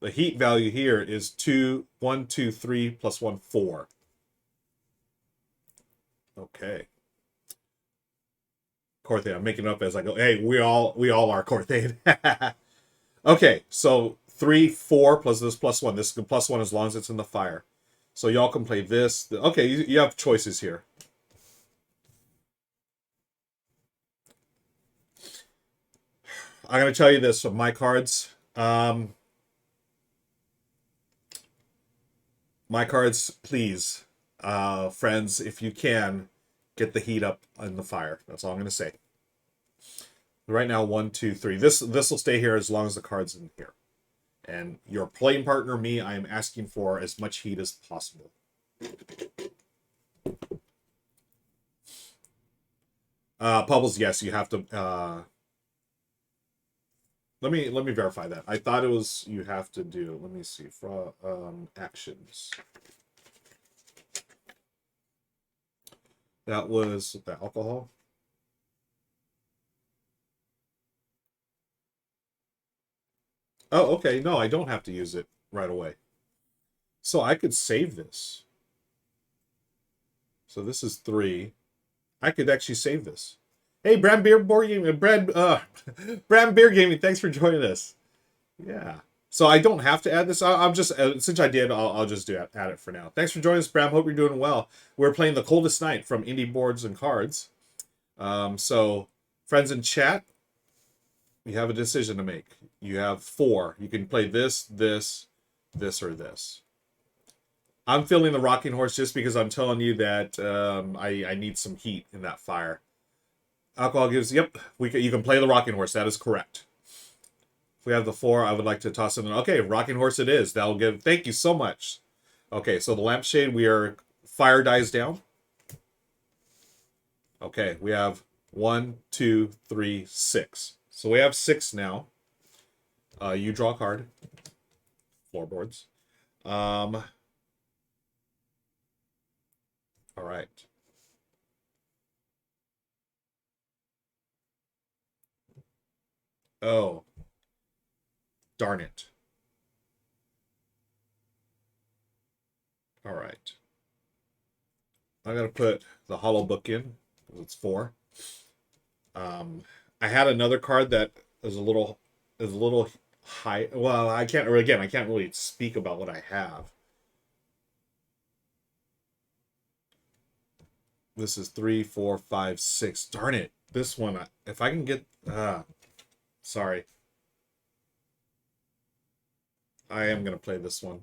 A: The heat value here is 2, 1, 2, 3, +1, 4. Okay. Corthane, I'm making it up as I go. Hey, we all are Corthane. Okay, so 3, 4 plus this +1. This is +1 as long as it's in the fire. So y'all can play this. Okay, you have choices here. I'm going to tell you this from my cards. My cards, please, friends, if you can, get the heat up in the fire. That's all I'm going to say. Right now, 1, 2, 3. This will stay here as long as the card's in here. And your playing partner, me, I am asking for as much heat as possible. Pubbles, yes, you have to... Let me verify that. I thought it was you have to do. Let me see. Actions. That was the alcohol. Oh, okay. No, I don't have to use it right away. So I could save this. So this is 3. I could actually save this. Hey, Bram Beer Board Gaming, Bram Beer Gaming, thanks for joining us. Yeah. So I don't have to add this. I'm just, since I did, I'll just add it for now. Thanks for joining us, Bram. Hope you're doing well. We're playing the Coldest Night from Indie Boards and Cards. So, friends in chat, you have a decision to make. You have 4. You can play this, this, this, or this. I'm feeling the rocking horse just because I'm telling you that I need some heat in that fire. Alcohol gives, yep, you can play the rocking horse. That is correct. If we have the 4, I would like to toss in. Okay, rocking horse it is. That'll give, thank you so much. Okay, so the lampshade, we are, fire dies down. Okay, we have 1, 2, 3, 6. So we have 6 now. You draw a card. Floorboards. All right. Oh, darn it. All right. I'm gonna put the hollow book in. It's 4. Um, I had another card that is a little high. Well, I can't really speak about what I have. This is 3, 4, 5, 6. Darn it! This one, if I can get, sorry, I am gonna play this one.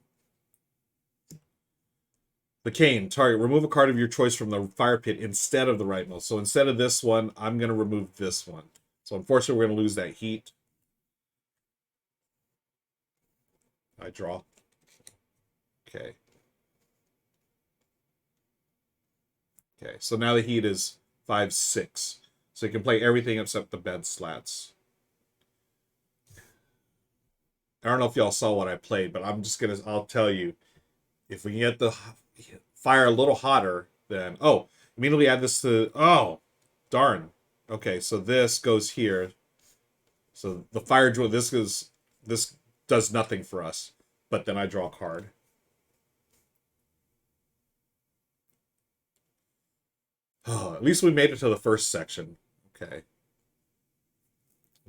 A: The cane, target, remove a card of your choice from the fire pit instead of the rightmost. So instead of this one, I'm going to remove this one. So unfortunately, we're going to lose that heat. I draw. Okay. Okay, so now the heat is 5, 6. So you can play everything except the bed slats. I don't know if y'all saw what I played, but I'll tell you. If we can get the fire a little hotter, then, oh, immediately add this to, oh, darn. Okay, so this goes here. So the fire drill, this does nothing for us. But then I draw a card. Oh, at least we made it to the first section. Okay.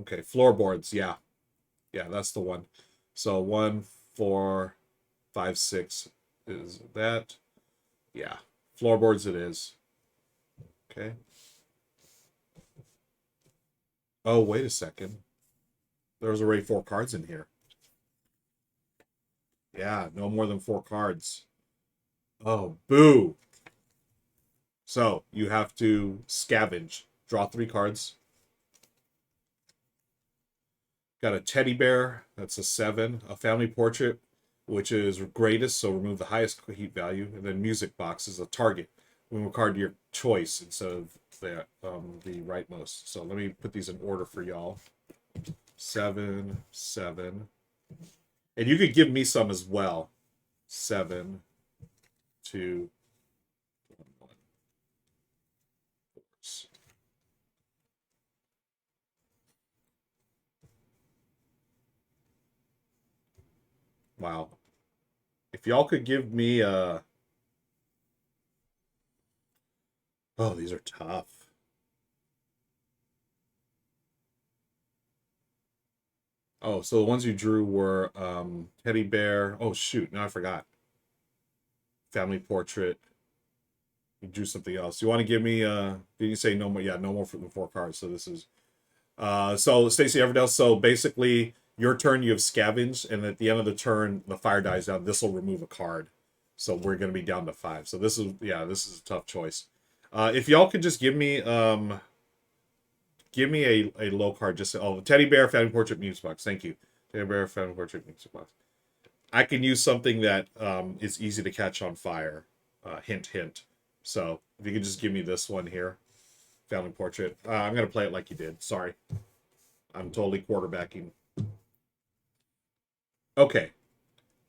A: Okay, floorboards, yeah. Yeah, that's the one. So 1, 4, 5, 6 is that. Yeah. Floorboards it is. Okay. Oh, wait a second. There's already 4 cards in here. Yeah, no more than 4 cards. Oh, boo. So you have to scavenge. Draw 3 cards. Got a teddy bear. That's a 7. A family portrait, which is greatest, so remove the highest heat value. And then music box is a target. Remove a card to your choice instead of the rightmost. So let me put these in order for y'all. 7, 7. And you could give me some as well. 7, 2, 1. Wow. If y'all could give me oh, these are tough. Oh, so the ones you drew were teddy bear. Oh shoot, now I forgot. Family portrait. You drew something else. You want to give me did you say no more? Yeah, no more for the 4 cards. So this is so Stacey Everdell, so basically your turn you have scavenged, and at the end of the turn the fire dies down. This will remove a card. So we're gonna be down to 5. So this is a tough choice. If y'all could just give me a low card. Just teddy bear, family portrait, music box. Thank you. Teddy bear, family portrait, music box. I can use something that is easy to catch on fire. Hint, hint. So if you could just give me this one here, family portrait. I'm gonna play it like you did. Sorry, I'm totally quarterbacking. Okay.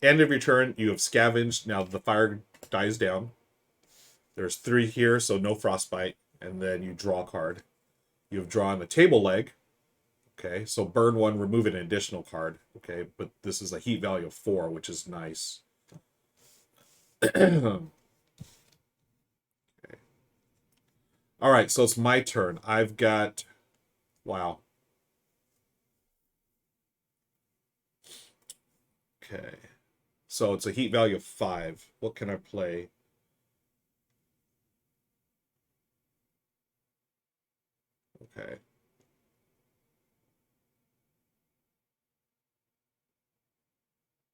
A: End of your turn. You have scavenged. Now the fire dies down. There's 3 here, so no frostbite. And then you draw a card. You have drawn a table leg. Okay, so burn 1, remove an additional card. Okay, but this is a heat value of 4, which is nice. Okay. All right, so it's my turn. I've got, wow. Okay, so it's a heat value of 5. What can I play? Okay.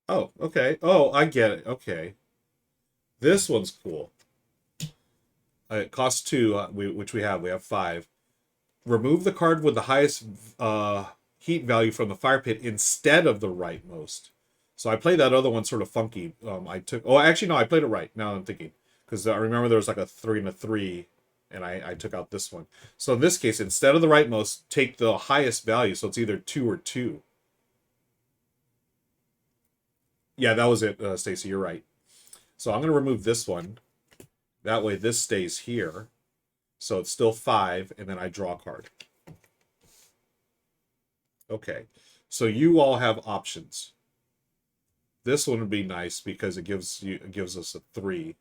A: Oh, okay. Oh, I get it. Okay. This one's cool. It costs 2, which we have. We have 5. Remove the card with the highest heat value from the fire pit instead of the rightmost. So I played that other one sort of funky. I took. Oh, actually, no, I played it right. Now I'm thinking, because I remember there was like a 3 and a 3. and I took out this one. So in this case, instead of the rightmost, take the highest value. So it's either 2 or 2. Yeah, that was it, Stacy. You're right. So I'm going to remove this one. That way this stays here. So it's still 5, and then I draw a card. Okay. So you all have options. This one would be nice because it gives us a 3.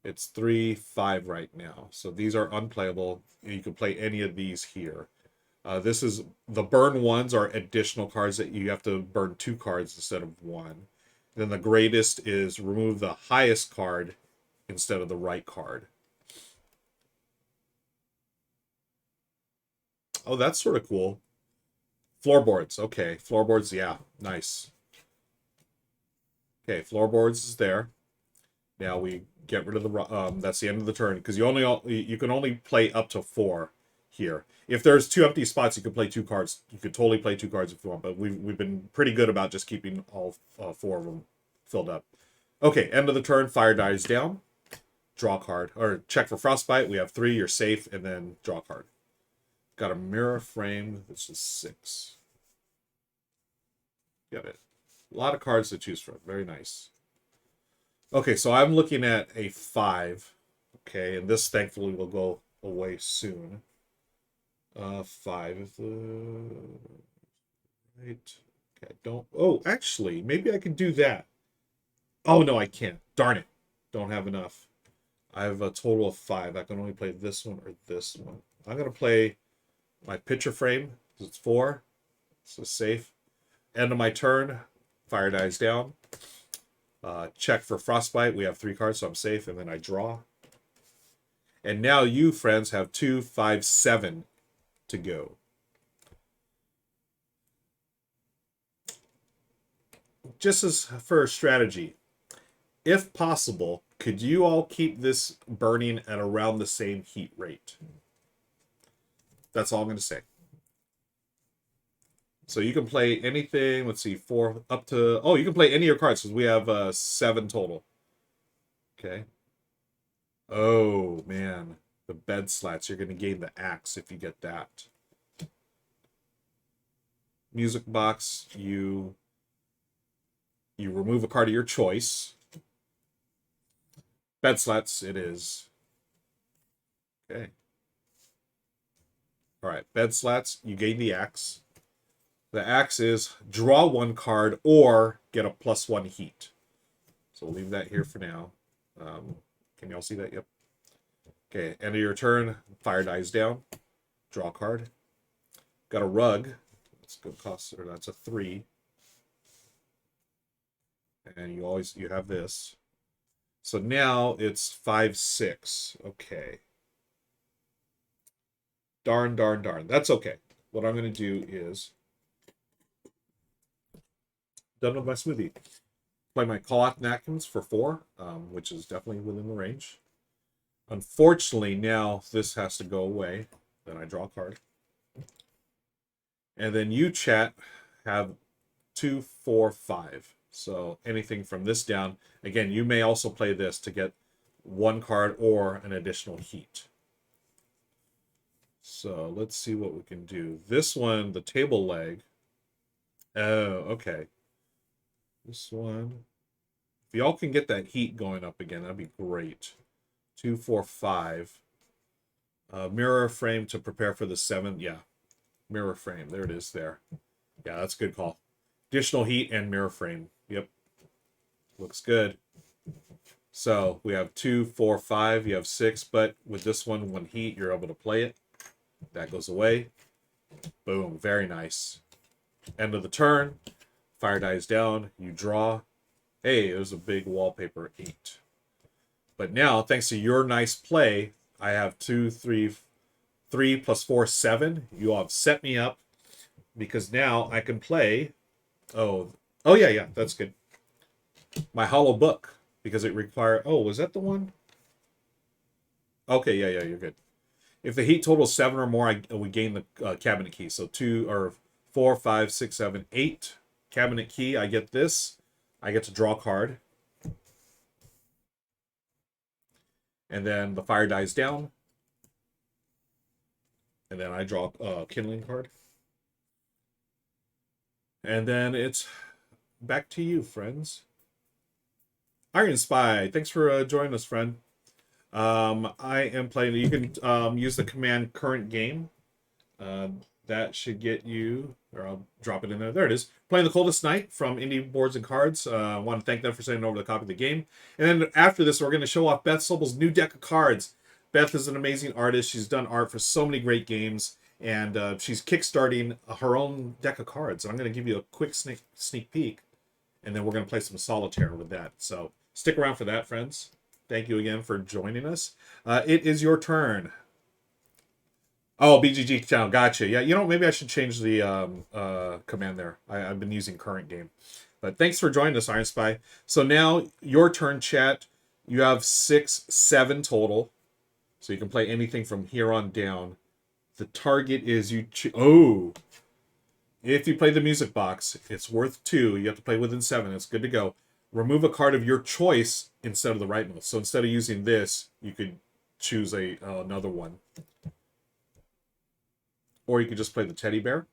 A: It's 3, 5 right now. So these are unplayable. You can play any of these here. This is the burn ones are additional cards that you have to burn 2 cards instead of 1. Then the greatest is remove the highest card instead of the right card. Oh, that's sort of cool. Floorboards. Okay, floorboards. Yeah, nice. Okay, floorboards is there. Now we get rid of the that's the end of the turn because you can only play up to 4 here. If there's 2 empty spots, you can play 2 cards. You could totally play 2 cards if you want, but we've been pretty good about just keeping all 4 of them filled up. Okay, end of the turn. Fire dies down. Draw a card or check for frostbite. We have 3. You're safe, and then draw a card. Got a mirror frame. This is 6. Got it. A lot of cards to choose from. Very nice. Okay, so I'm looking at a 5. Okay, and this thankfully will go away soon. 5. Right. Okay, don't. Oh, actually, maybe I can do that. Oh, no, I can't. Darn it. Don't have enough. I have a total of 5. I can only play this one or this one. I'm going to play my picture frame because it's 4. So safe. End of my turn. Fire dies down. Check for frostbite. We have 3 cards, so I'm safe. And then I draw. And now you, friends, have 2, 5, 7 to go. Just as for a strategy, if possible, could you all keep this burning at around the same heat rate? That's all I'm going to say. So you can play anything. Let's see, 4 up to. Oh, you can play any of your cards because we have 7 total. Okay. Oh man, the bed slats. You're going to gain the axe if you get that. Music box. You remove a card of your choice. Bed slats. It is. Okay. All right. Bed slats. You gain the axe. The axe is draw 1 card or get a +1 heat. So we'll leave that here for now. Can y'all see that? Yep. Okay, end of your turn. Fire dies down. Draw a card. Got a rug. That's good cost, or that's a 3. And you have this. So now it's 5, 6. Okay. Darn. That's okay. What I'm going to do is done with my smoothie. Play my cloth napkins for 4, which is definitely within the range. Unfortunately, now this has to go away. Then I draw a card. And then you, chat, have 2, 4, 5. So anything from this down. Again, you may also play this to get 1 card or an additional heat. So let's see what we can do. This one, the table leg. Oh, okay. This one. If y'all can get that heat going up again, that'd be great. 2, 4, 5. Mirror frame to prepare for the 7th. Yeah. Mirror frame. There it is there. Yeah, that's a good call. Additional heat and mirror frame. Yep. Looks good. So we have 2, 4, 5. You have 6, but with this one, 1 heat, you're able to play it. That goes away. Boom. Very nice. End of the turn. Fire dies down. You draw. Hey, there's a big wallpaper 8. But now, thanks to your nice play, I have 2, 3 plus 4, 7. You all have set me up because now I can play. Oh yeah, that's good. My hollow book because it requires. Oh, was that the one? Okay, yeah, you're good. If the heat totals 7 or more, we gain the cabinet key. So 2 or 4, 5, 6, 7, 8 cabinet key. I get this. I get to draw a card. And then the fire dies down. And then I draw a kindling card. And then it's back to you, friends. Iron Spy, thanks for joining us, friend. I am playing. You can use the command current game. Uh, that should get you, or I'll drop it in there. There it is. Playing the Coldest Night from Indie Boards and Cards. I want to thank them for sending over the copy of the game. And then after this, we're going to show off Beth Sobel's new deck of cards. Beth is an amazing artist. She's done art for so many great games, and she's kickstarting her own deck of cards. I'm going to give you a quick sneak peek, and then we're going to play some Solitaire with that. So stick around for that, friends. Thank you again for joining us. It is your turn. Oh, BGG channel. Gotcha. Yeah, you know, maybe I should change the command there. I've been using current game. But thanks for joining us, Iron Spy. So now, your turn, chat. You have 6, 7 total. So you can play anything from here on down. The target is you... Oh! If you play the music box, it's worth 2. You have to play within 7. It's good to go. Remove a card of your choice instead of the rightmost. So instead of using this, you could choose another one. Or you could just play the teddy bear.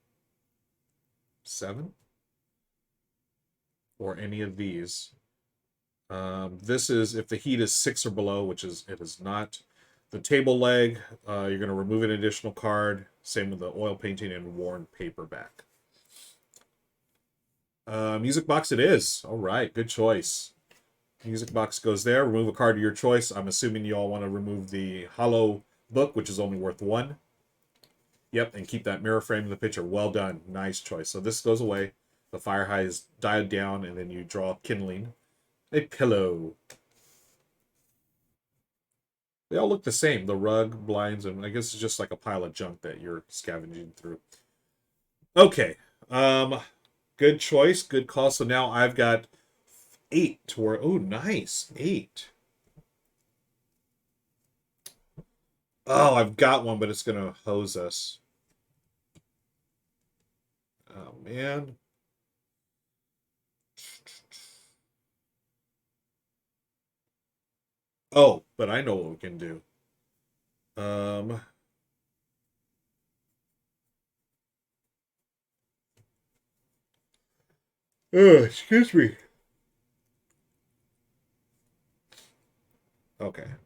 A: 7. Or any of these. This is if the heat is 6 or below, which is it is not. The table leg, you're going to remove an additional card. Same with the oil painting and worn paperback. Music box it is. All right, good choice. Music box goes there. Remove a card of your choice. I'm assuming you all want to remove the hollow book, which is only worth 1. Yep, and keep that mirror frame in the picture. Well done. Nice choice. So this goes away. The fire high is dialed down, and then you draw kindling. A pillow. They all look the same. The rug, blinds, and I guess it's just like a pile of junk that you're scavenging through. Okay. Good choice. Good call. So now I've got 8 to where... Oh, nice. 8. Oh, I've got one, but it's going to hose us. Oh, man. Oh, but I know what we can do. Oh, excuse me. Okay. I'm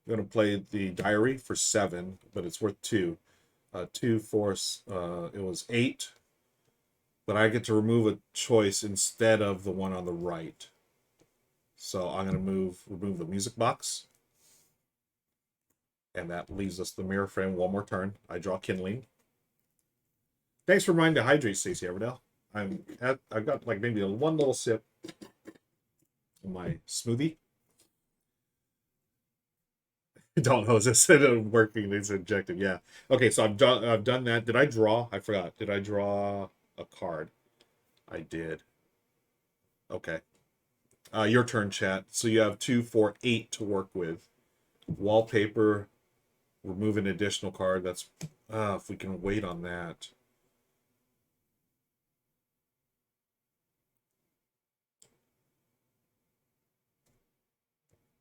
A: going to play the diary for 7, but it's worth 2. 2, 4, it was 8. But I get to remove a choice instead of the one on the right. So I'm going to remove the music box. And that leaves us the mirror frame. One more turn. I draw kindling. Thanks for reminding to hydrate, Stacey Everdell. I've got like maybe one little sip of my smoothie. Don't hose this. It's working. It's injected. Yeah. Okay, so I've done that. Did I draw? I forgot. Did I draw a card? I did. Okay. Your turn, chat. So you have 2, 4, 8 to work with. Wallpaper. Remove an additional card. That's if we can wait on that.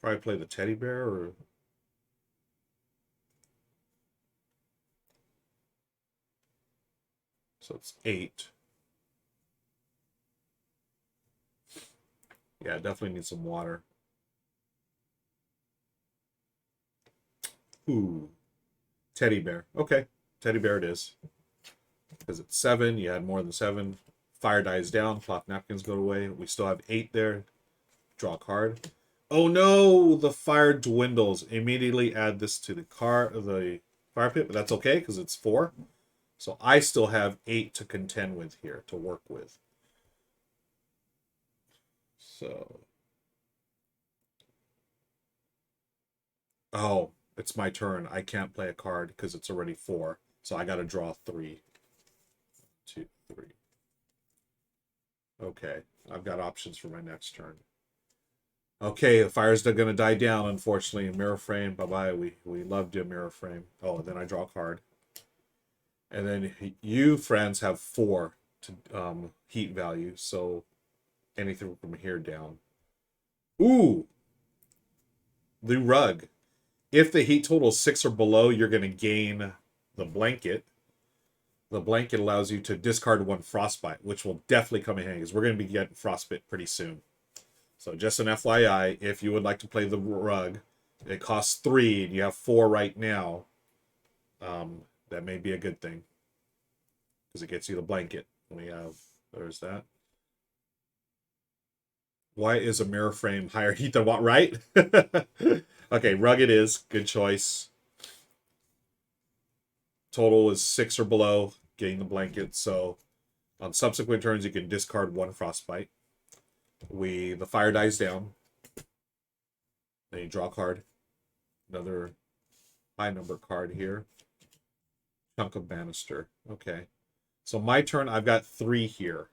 A: Probably play the teddy bear or... So it's 8. Yeah, definitely need some water. Ooh. Teddy bear. Okay. Teddy bear it is. Because it's 7. You had more than 7. Fire dies down. Cloth napkins go away. We still have 8 there. Draw a card. Oh no! The fire dwindles. Immediately add this to the fire pit, but that's okay because it's 4. So I still have 8 to contend with here, to work with. So... Oh, it's my turn. I can't play a card because it's already 4. So I got to draw 3. 2, 3. Okay, I've got options for my next turn. Okay, the fire's going to die down, unfortunately. Mirror frame, bye-bye. We loved you, mirror frame. Oh, then I draw a card. And then you, friends, have 4 to heat value, so anything from here down. Ooh! The rug. If the heat total is 6 or below, you're going to gain the blanket. The blanket allows you to discard 1 frostbite, which will definitely come in handy because we're going to be getting frostbite pretty soon. So just an FYI, if you would like to play the rug, it costs 3 and you have 4 right now. That may be a good thing because it gets you the blanket. There's that. Why is a mirror frame higher heat than what? Right? Okay, rug it is. Good choice. Total is 6 or below, getting the blanket. So on subsequent turns, you can discard 1 frostbite. The fire dies down. Then you draw a card. Another high number card here. Chunk of banister. Okay. So my turn, I've got 3 here.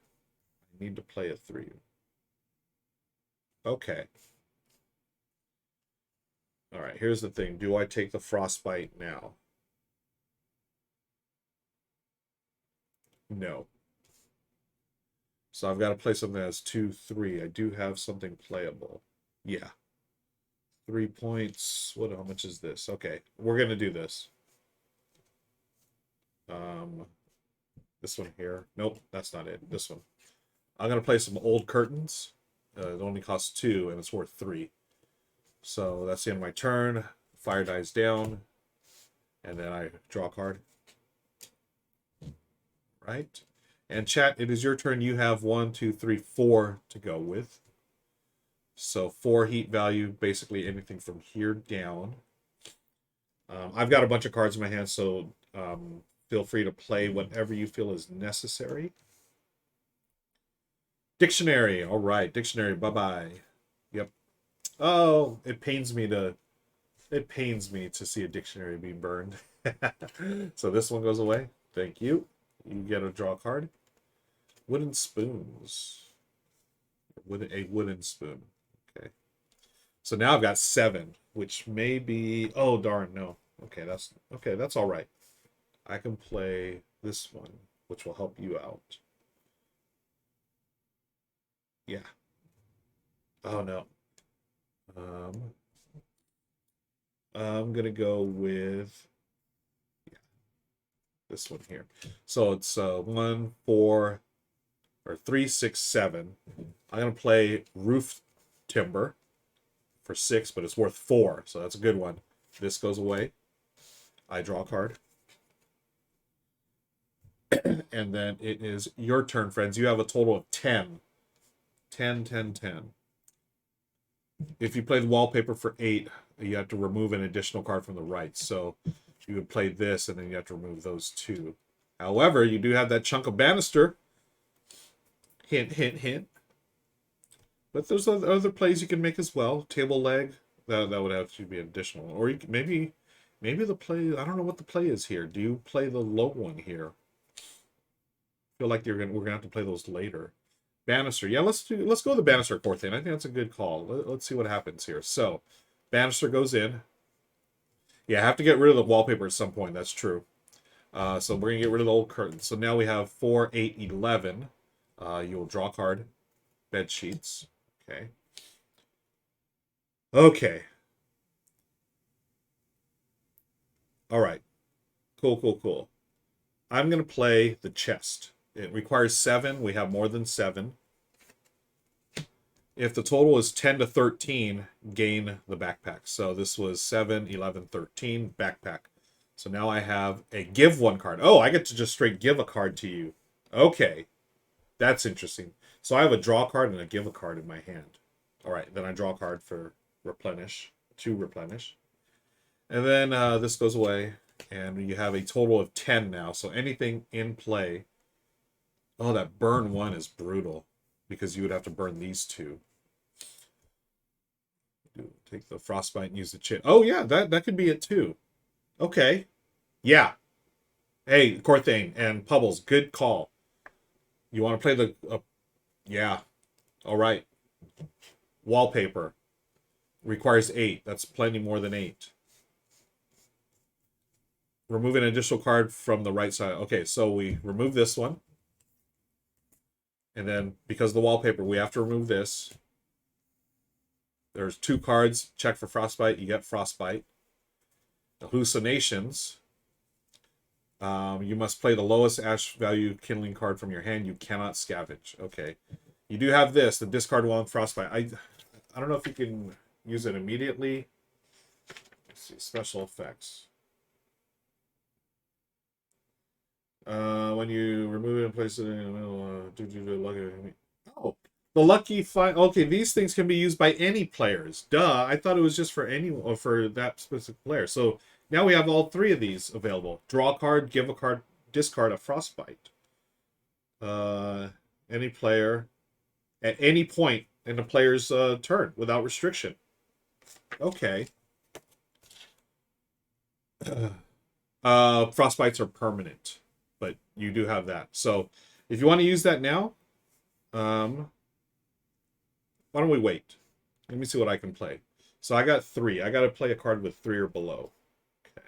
A: I need to play a 3. Okay. All right, here's the thing. Do I take the frostbite now? No. So I've got to play something that has 2, 3. I do have something playable. Yeah. 3 points. How much is this? Okay, we're gonna do this. This one here. Nope, that's not it. This one. I'm gonna play some old curtains. It only costs 2 and it's worth 3. So that's the end of my turn. Fire dies down, and then I draw a card. Right. And chat, it is your turn. You have 1, 2, 3, 4 to go with. So 4 heat value, basically anything from here down. I've got a bunch of cards in my hand, so feel free to play whatever you feel is necessary. Dictionary. All right, dictionary. Bye-bye. Yep. Oh, it pains me to see a dictionary being burned. So this one goes away. Thank you. You get a draw card. Wooden spoons. A wooden spoon. Okay. So now I've got 7, which may be... Oh, darn, no. Okay, that's all right. I can play this one, which will help you out. Yeah. Oh, no. I'm going to go with... this one here. So it's 1, 4, or 3, 6, 7. I'm gonna play roof timber for 6, but it's worth 4, so that's a good one. This goes away. I draw a card. And then it is your turn, friends. You have a total of 10. 10, 10, 10. If you play the wallpaper for 8, you have to remove an additional card from the right. So you would play this, and then you have to remove those 2. However, you do have that chunk of banister. Hint, hint, hint. But there's other plays you can make as well. Table leg, that would have to be additional. Or you can, maybe the play, I don't know what the play is here. Do you play the low one here? I feel like we're gonna have to play those later. Banister, yeah, let's go with the banister core thing. I think that's a good call. Let's see what happens here. So, banister goes in. Yeah, I have to get rid of the wallpaper at some point. That's true. So we're gonna get rid of the old curtains. So now we have 4, 8, 11. You will draw a card. Bed sheets. Okay. Okay. All right. Cool, cool, cool. I'm going to play the chest. It requires 7. We have more than 7. If the total is 10 to 13, gain the backpack. So this was 7, 11, 13, backpack. So now I have a give 1 card. Oh, I get to just straight give a card to you. Okay. That's interesting. So I have a draw card and a give a card in my hand. All right, then I draw a card for replenish, to replenish. And then this goes away, and you have a total of 10 now. So anything in play. Oh, that burn 1 is brutal, because you would have to burn these 2. Take the frostbite and use the chin. Oh, yeah, that could be it too. Okay. Yeah. Hey, Corthane and Pubbles, good call. You want to play the... yeah. All right. Wallpaper. Requires 8. That's plenty more than 8. Remove an additional card from the right side. Okay, so we remove this one. And then, because of the wallpaper, we have to remove this. There's 2 cards. Check for frostbite. You get frostbite. Hallucinations. You must play the lowest ash value kindling card from your hand. You cannot scavenge. Okay. You do have this, the discard one frostbite. I don't know if you can use it immediately. Let's see, special effects. When you remove it and place it in the middle, oh, the lucky find. Okay, these things can be used by any players. Duh, I thought it was just for any or for that specific player. So now we have all three of these available. Draw a card, give a card, discard a frostbite. Any player at any point in the player's turn without restriction. Okay. Frostbites are permanent, but you do have that. So if you want to use that now, why don't we wait? Let me see what I can play. So I got 3. I got to play a card with 3 or below. Okay.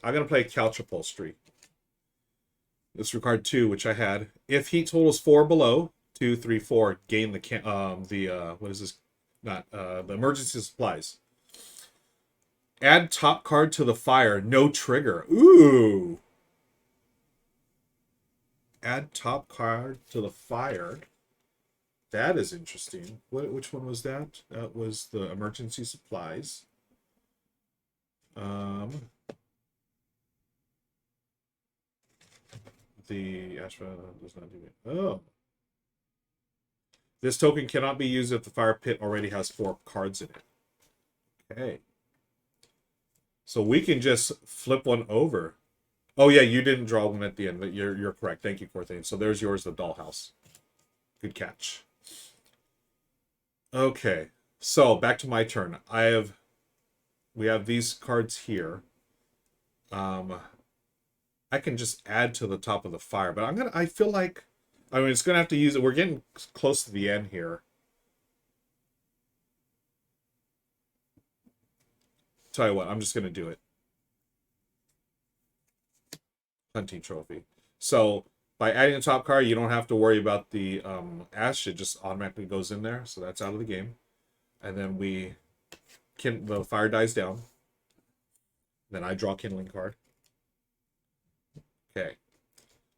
A: I'm going to play Couch Upholstery. This required 2, which I had. If heat totals 4 below, 2, 3, 4, gain the what is this? Not the emergency supplies. Add top card to the fire. No trigger. Ooh. Add top card to the fire. That is interesting. Which one was that? That was the emergency supplies. The astronaut does not do it. Oh. This token cannot be used if the fire pit already has 4 cards in it. Okay. So we can just flip one over. Oh yeah, you didn't draw one at the end. You're correct. Thank you, Corthane. So there's yours, the dollhouse. Good catch. Okay. So back to my turn. We have these cards here. I can just add to the top of the fire, but I feel like it's gonna have to use it. We're getting close to the end here. Tell you what, I'm just gonna do it. Hunting trophy. So by adding a top card, you don't have to worry about the ash. It just automatically goes in there. So that's out of the game. And then the fire dies down. Then I draw a kindling card. Okay.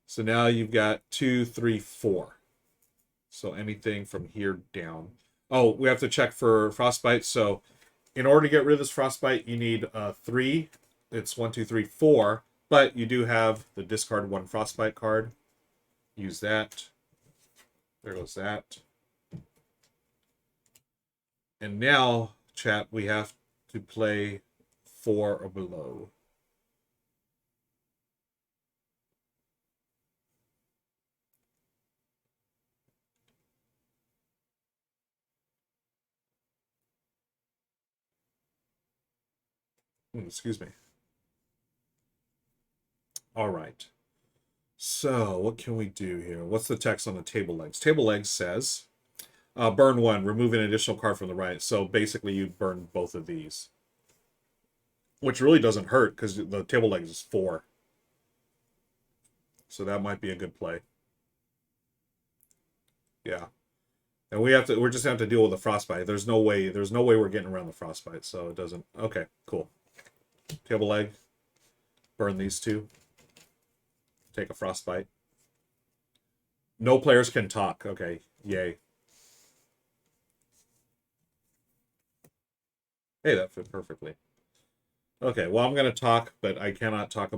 A: So now you've got 2, 3, 4. So anything from here down. Oh, we have to check for frostbite. So in order to get rid of this frostbite, you need 3. It's 1, 2, 3, 4. But you do have the discard 1 frostbite card. Use that. There goes that. And now, chat, we have to play 4 or below. Excuse me. All right. So what can we do here? What's the text on the table legs? Table legs says, burn 1, remove an additional card from the right. So basically you burn both of these. Which really doesn't hurt because the table legs is 4. So that might be a good play. Yeah. And we're just gonna have to deal with the frostbite. There's no way we're getting around the frostbite, so it doesn't. Okay, cool. Table leg. Burn these 2. Take a frostbite. No players can talk. Okay, yay. Hey, that fit perfectly. Okay, well, I'm going to talk, but we cannot talk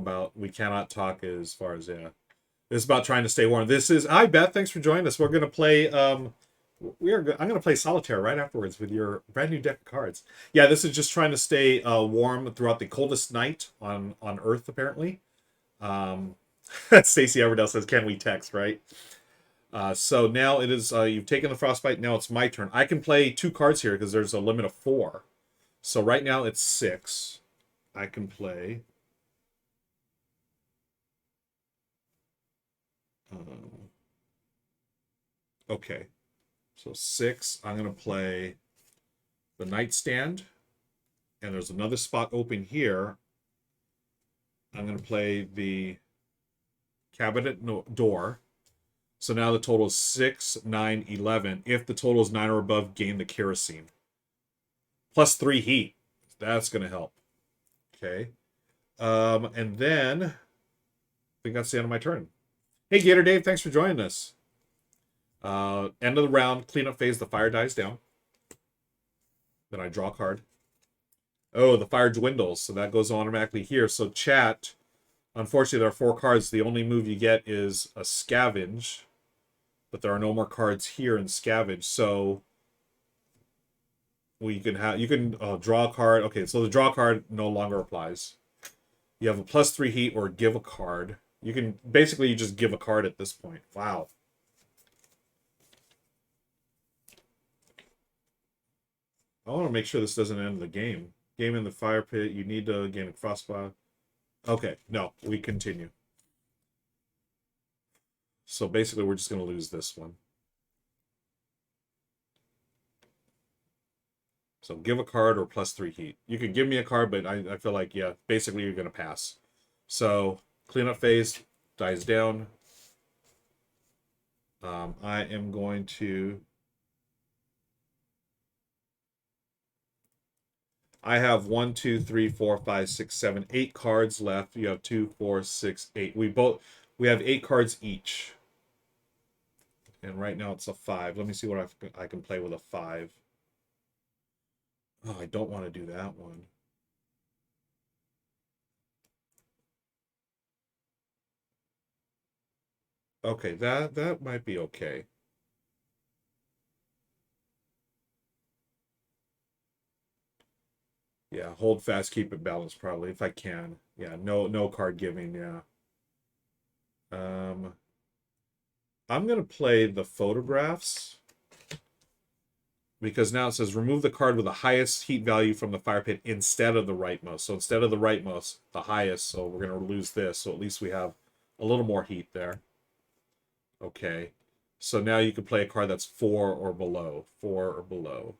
A: as far as, yeah. This is about trying to stay warm. Hi, Beth, thanks for joining us. We're going to play, I'm going to play Solitaire right afterwards with your brand new deck of cards. Yeah, this is just trying to stay warm throughout the coldest night on Earth, apparently. Stacey Everdell says, can we text, right? So now it is, you've taken the frostbite, now it's my turn. I can play 2 cards here because there's a limit of 4. So right now it's 6. I can play. Okay. So 6, I'm going to play the nightstand. And there's another spot open here. I'm going to play the cabinet door. So now the total is 6, 9, 11. If the total is 9 or above, gain the kerosene. Plus 3 heat. That's going to help. Okay. And then I think that's the end of my turn. Hey, Gator Dave, thanks for joining us. End of the round, cleanup phase, the fire dies down. Then I draw a card. Oh, the fire dwindles, so that goes automatically here. So chat, unfortunately, there are 4 cards. The only move you get is a scavenge, but there are no more cards here in scavenge. So you can draw a card. Okay, so the draw card no longer applies. You have a +3 heat or give a card. You can basically you just give a card at this point. Wow. I want to make sure this doesn't end the game. Game in the fire pit. You need to gain a frostbite. Okay, no, we continue. So basically, we're just going to lose this one. So give a card or +3 heat. You can give me a card, but I feel like, yeah, basically you're going to pass. So cleanup phase dies down. I am going to... I have 1, 2, 3, 4, 5, 6, 7, 8 cards left. You have 2, 4, 6, 8. We have 8 cards each. And right now it's a 5. Let me see what I can play with a 5. Oh, I don't want to do that one. Okay, that might be okay. Yeah, hold fast, keep it balanced probably if I can. Yeah, no card giving, yeah. I'm gonna play the photographs because now it says remove the card with the highest heat value from the fire pit instead of the rightmost. So instead of the rightmost, the highest. So we're gonna lose this. So at least we have a little more heat there. Okay. So now you can play a card that's 4 or below. 4 or below.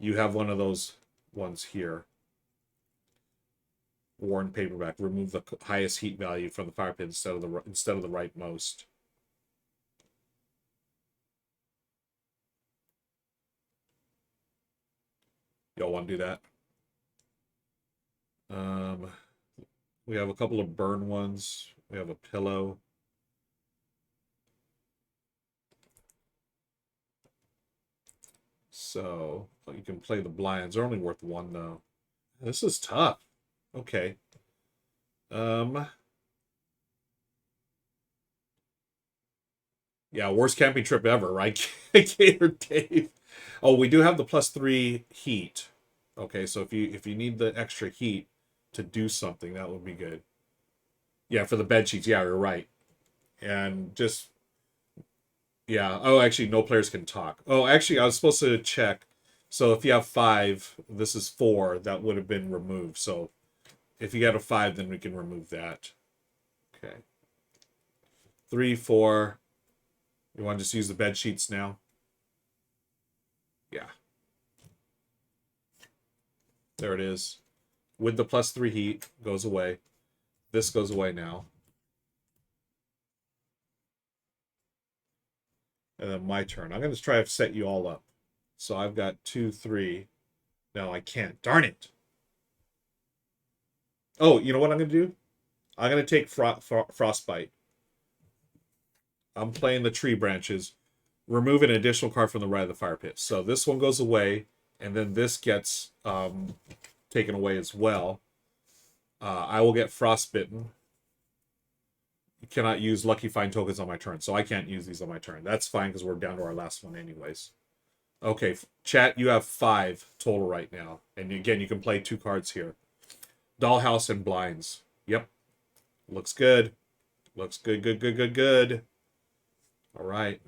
A: You have one of those ones here. Worn paperback. Remove the highest heat value from the fire pit instead of the rightmost. Y'all want to do that? We have a couple of burn ones. We have a pillow. So you can play the blinds. They're only worth 1 though. This is tough. Okay. Yeah, worst camping trip ever, right? Gator Dave. Oh, we do have the +3 heat. Okay, so if you need the extra heat to do something, that would be good. Yeah, for the bed sheets. Yeah, you're right. And just yeah. Oh, actually, no players can talk. Oh, actually, I was supposed to check. So if you have 5, this is 4. That would have been removed. So if you got a 5, then we can remove that. Okay. 3, 4. You want to just use the bed sheets now? Yeah. There it is. With the +3 heat, goes away. This goes away now. And then my turn. I'm going to try to set you all up. So I've got 2, 3. No, I can't. Darn it. Oh, you know what I'm going to do? I'm going to take Frostbite. I'm playing the tree branches. Remove an additional card from the right of the fire pit. So this one goes away, and then this gets taken away as well. I will get frostbitten. You cannot use Lucky Find tokens on my turn, so I can't use these on my turn. That's fine because we're down to our last one anyways. Okay, chat, you have 5 total right now. And again, you can play 2 cards here. Dollhouse and blinds. Yep. Looks good. Looks good, good, good, good, good. All right.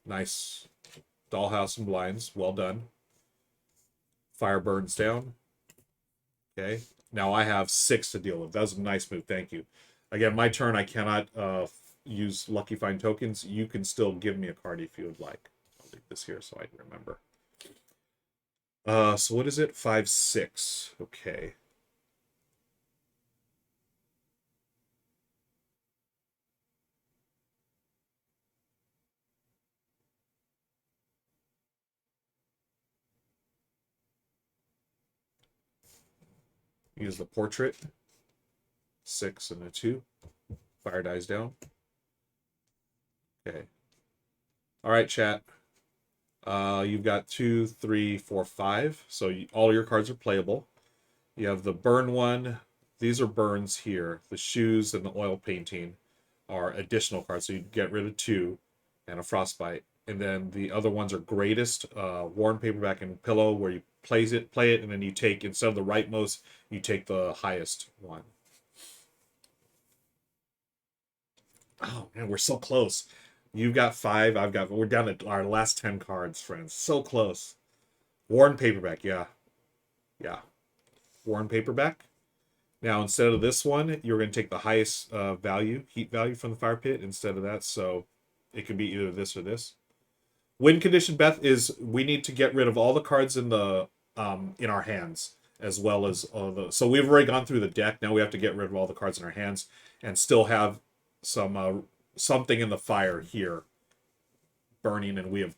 A: Nice. Dollhouse and blinds. Well done. Fire burns down. Okay. Now I have 6 to deal with. That was a nice move. Thank you. Again, my turn. I cannot use Lucky Find tokens. You can still give me a card if you would like. I'll leave this here so I can remember. So what is it? 5, 6. Okay. Use the portrait. 6 and a 2. Fire dies down. Okay. All right, chat. You've got 2, 3, 4, 5. So all your cards are playable. You have the burn one. These are burns here. The shoes and the oil painting are additional cards. So you get rid of 2 and a frostbite. And then the other ones are greatest, worn paperback and pillow, where you play it, and then you take, instead of the rightmost, you take the highest one. Oh man, we're so close. You've got 5, we're down to our last 10 cards, friends. So close. Worn paperback, yeah. Yeah. Worn paperback. Now, instead of this one, you're going to take the highest heat value from the fire pit instead of that. So it can be either this or this. Win condition, Beth, is we need to get rid of all the cards in our hands, as well as all the. So we've already gone through the deck. Now we have to get rid of all the cards in our hands and still have something in the fire here burning, and we've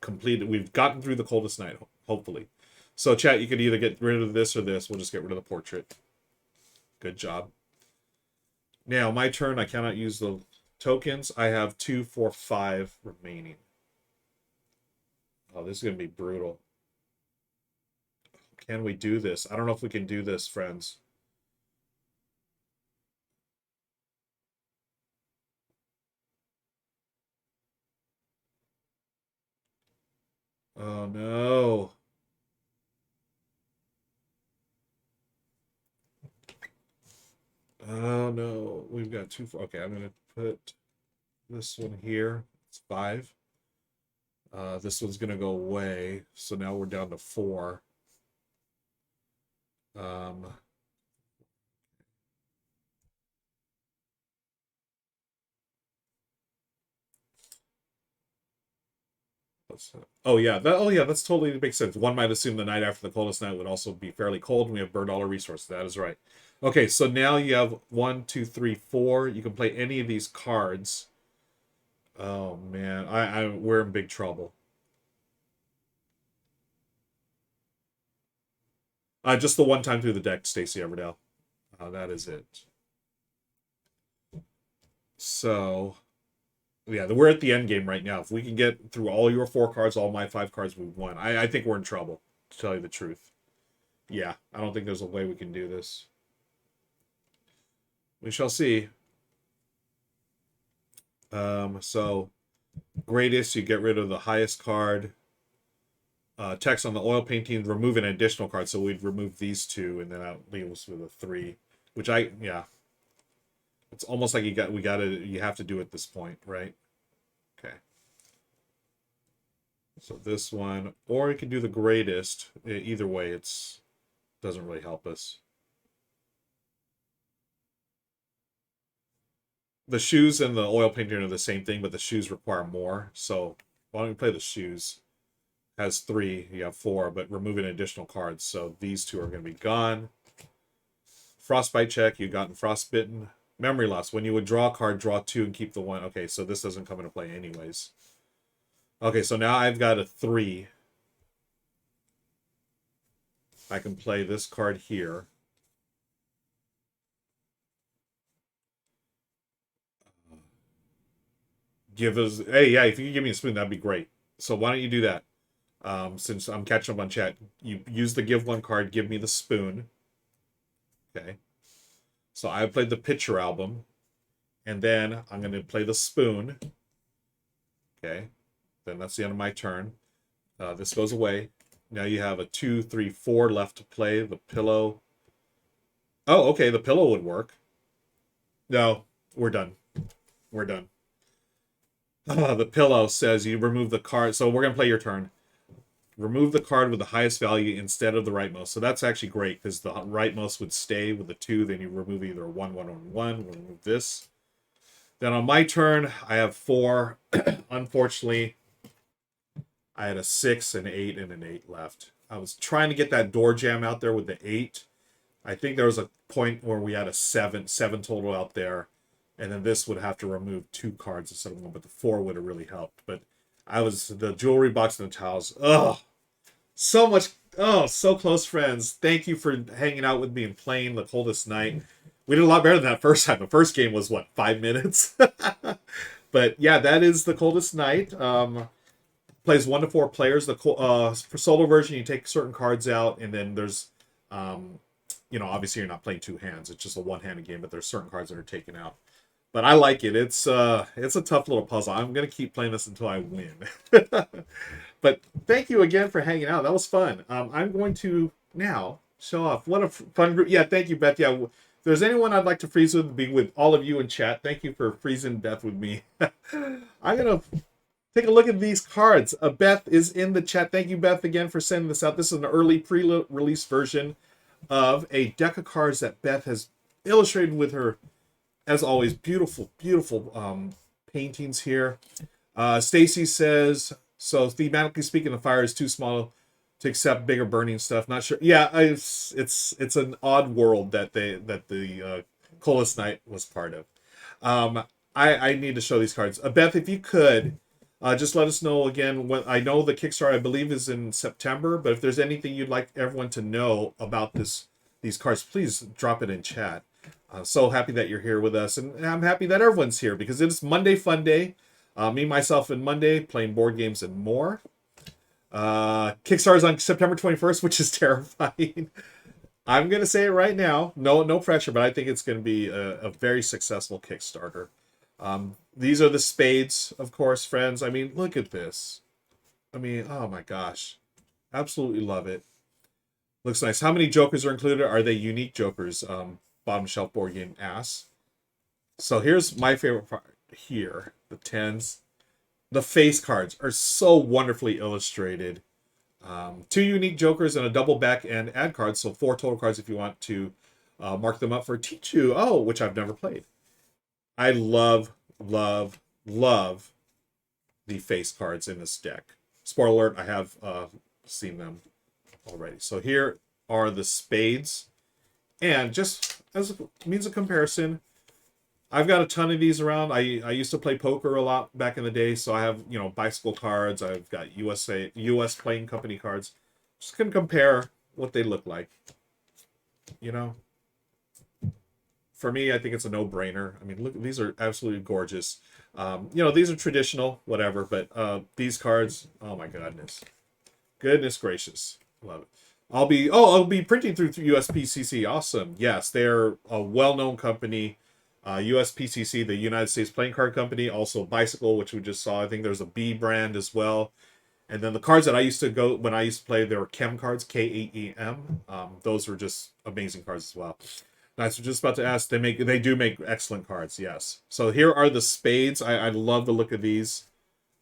A: gotten through the coldest night, hopefully. So chat, you could either get rid of this or this. We'll just get rid of the portrait. Good job. Now my turn. I cannot use the tokens. I have 2, 4, 5 remaining. Oh, this is gonna be brutal. Can we do this? I don't know if we can do this, friends. Oh no. Oh no. We've got 2, 4. Okay, I'm gonna put this one here. It's 5. This one's gonna go away. So now we're down to 4. Oh yeah, that's totally makes sense. One might assume the night after the coldest night would also be fairly cold, and we have burned all our resources. That is right. Okay, so now you have 1, 2, 3, 4. You can play any of these cards. Oh man, we're in big trouble. Just the one time through the deck, Stacy Everdell. That is it. So yeah, we're at the end game right now. If we can get through all your 4 cards, all my 5 cards, we've won. I think we're in trouble, to tell you the truth. Yeah, I don't think there's a way we can do this. We shall see. So greatest, you get rid of the highest card. Text on the oil painting, remove an additional card. So we'd remove these 2, and then that leaves us with a 3. Which yeah. It's almost like you have to do it at this point, right? Okay. So this one, or you can do the greatest. Either way, doesn't really help us. The shoes and the oil painting are the same thing, but the shoes require more. So why don't we play the shoes? Has 3, you have 4, but remove an additional card. So these 2 are going to be gone. Frostbite check, you've gotten frostbitten. Memory loss, when you would draw a card, draw 2 and keep the 1. Okay, so this doesn't come into play anyways. Okay, so now I've got a 3. I can play this card here. Hey, yeah, if you could give me a spoon, that'd be great. So why don't you do that? Since I'm catching up on chat, you use the give 1 card, give me the spoon. Okay. So I played the picture album, and then I'm going to play the spoon. Okay. Then that's the end of my turn. This goes away. Now you have a 2, 3, 4 left to play. The pillow. Oh, okay. The pillow would work. No, we're done. We're done. The pillow says you remove the card. So we're going to play your turn. Remove the card with the highest value instead of the rightmost. So that's actually great, because the rightmost would stay with the 2. Then you remove either 1, 1, 1, 1. We'll remove this. Then on my turn, I have 4. Unfortunately, I had a 6, an 8, and an 8 left. I was trying to get that door jam out there with the 8. I think there was a point where we had a 7 total out there. And then this would have to remove 2 cards instead of 1, but the 4 would have really helped. But the jewelry box and the towels. Ugh. So much. Oh, so close friends. Thank you for hanging out with me and playing the Coldest Night. We did a lot better than that first time. The first game was what, 5 minutes? But yeah, that is the Coldest Night. Plays 1 to 4 players. For solo version, you take certain cards out, and then there's, obviously you're not playing 2 hands. It's just a one-handed game, but there's certain cards that are taken out. But I like it. It's a tough little puzzle. I'm gonna keep playing this until I win. But thank you again for hanging out. That was fun. I'm going to now show off. What a fun group. Yeah, thank you, Beth. Yeah, if there's anyone I'd like to freeze with, be with all of you in chat. Thank you for freezing Beth with me. I'm gonna take a look at these cards. Beth is in the chat. Thank you, Beth, again for sending this out. This is an early pre-release version of a deck of cards that Beth has illustrated with her, as always, beautiful, beautiful paintings here. Stacy says, so thematically speaking, the fire is too small to accept bigger burning stuff. Not sure. Yeah, it's an odd world that the Coldest Night was part of. I need to show these cards. Beth, if you could, just let us know again. When I know the Kickstarter, I believe, is in September, but if there's anything you'd like everyone to know about these cards, please drop it in chat. So happy that you're here with us, and I'm happy that everyone's here because it's Monday Fun Day. Me, myself, and Monday playing board games and more. Kickstarter's on September 21st, which is terrifying. I'm gonna say it right now. No pressure, but I think it's gonna be a very successful Kickstarter. These are the spades, of course, friends. I mean, look at this. I mean, oh my gosh, absolutely love it. Looks nice. How many jokers are included? Are they unique jokers? Bottom shelf board game asks. So here's my favorite part here. The 10s. The face cards are so wonderfully illustrated. 2 unique jokers and a double back and add cards. So 4 total cards if you want to mark them up for Tichu. Oh, which I've never played. I love, love, love the face cards in this deck. Spoiler alert, I have seen them already. So here are the spades. And just as a means of comparison, I've got a ton of these around. I used to play poker a lot back in the day, so I have, bicycle cards. I've got US playing company cards. Just gonna compare what they look like. For me, I think it's a no-brainer. I mean, look, these are absolutely gorgeous. These are traditional, whatever, but these cards, oh my goodness gracious, love it. I'll be printing through USPCC. Awesome. Yes, they're a well-known company. USPCC, the United States Playing Card Company, also Bicycle, which we just saw. I think there's a B brand as well. And then the cards that I used to go when I used to play, they were Chem cards, KAEM. Those were just amazing cards as well. I was just about to ask. They do make excellent cards. Yes. So here are the spades. I love the look of these.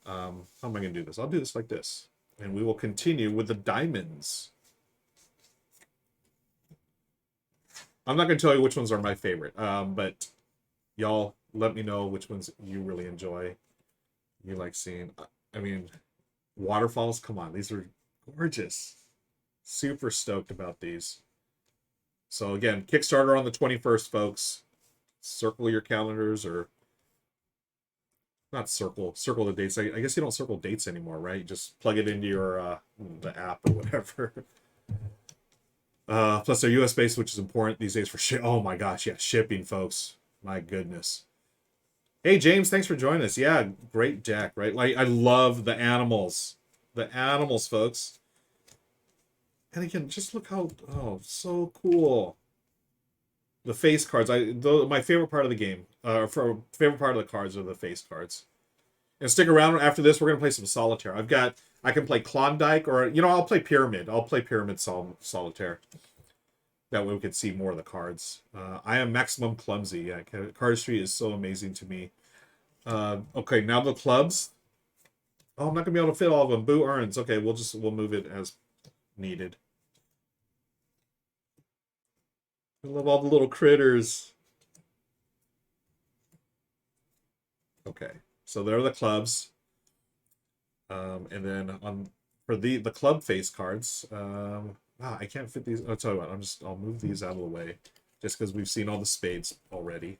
A: How am I going to do this? I'll do this like this, and we will continue with the diamonds. I'm not going to tell you which ones are my favorite, but y'all let me know which ones you really enjoy. You like seeing. I mean, waterfalls. Come on, these are gorgeous. Super stoked about these. So again, Kickstarter on the 21st, folks. Circle your calendars, or not circle the dates. I guess you don't circle dates anymore, right? You just plug it into your the app or whatever. Plus they're US based, which is important these days for shit. Oh my gosh, yeah, shipping, folks. My goodness. Hey James, thanks for joining us. Yeah, great deck, right? Like, I love the animals. The animals, folks. And again, just look how, so cool. The face cards. My favorite part of the game, favorite part of the cards are the face cards. And stick around after this. We're gonna play some Solitaire. I can play Klondike, or I'll play Pyramid. I'll play Pyramid Solitaire. That way we can see more of the cards. I am maximum clumsy. Yeah, cardistry is so amazing to me. Okay, now the clubs. Oh, I'm not gonna be able to fit all of them. Boo earns. Okay, we'll move it as needed. I love all the little critters. Okay, so there are the clubs. And then for the club face cards, I can't fit these. I'll tell you what, I'll move these out of the way, just because we've seen all the spades already.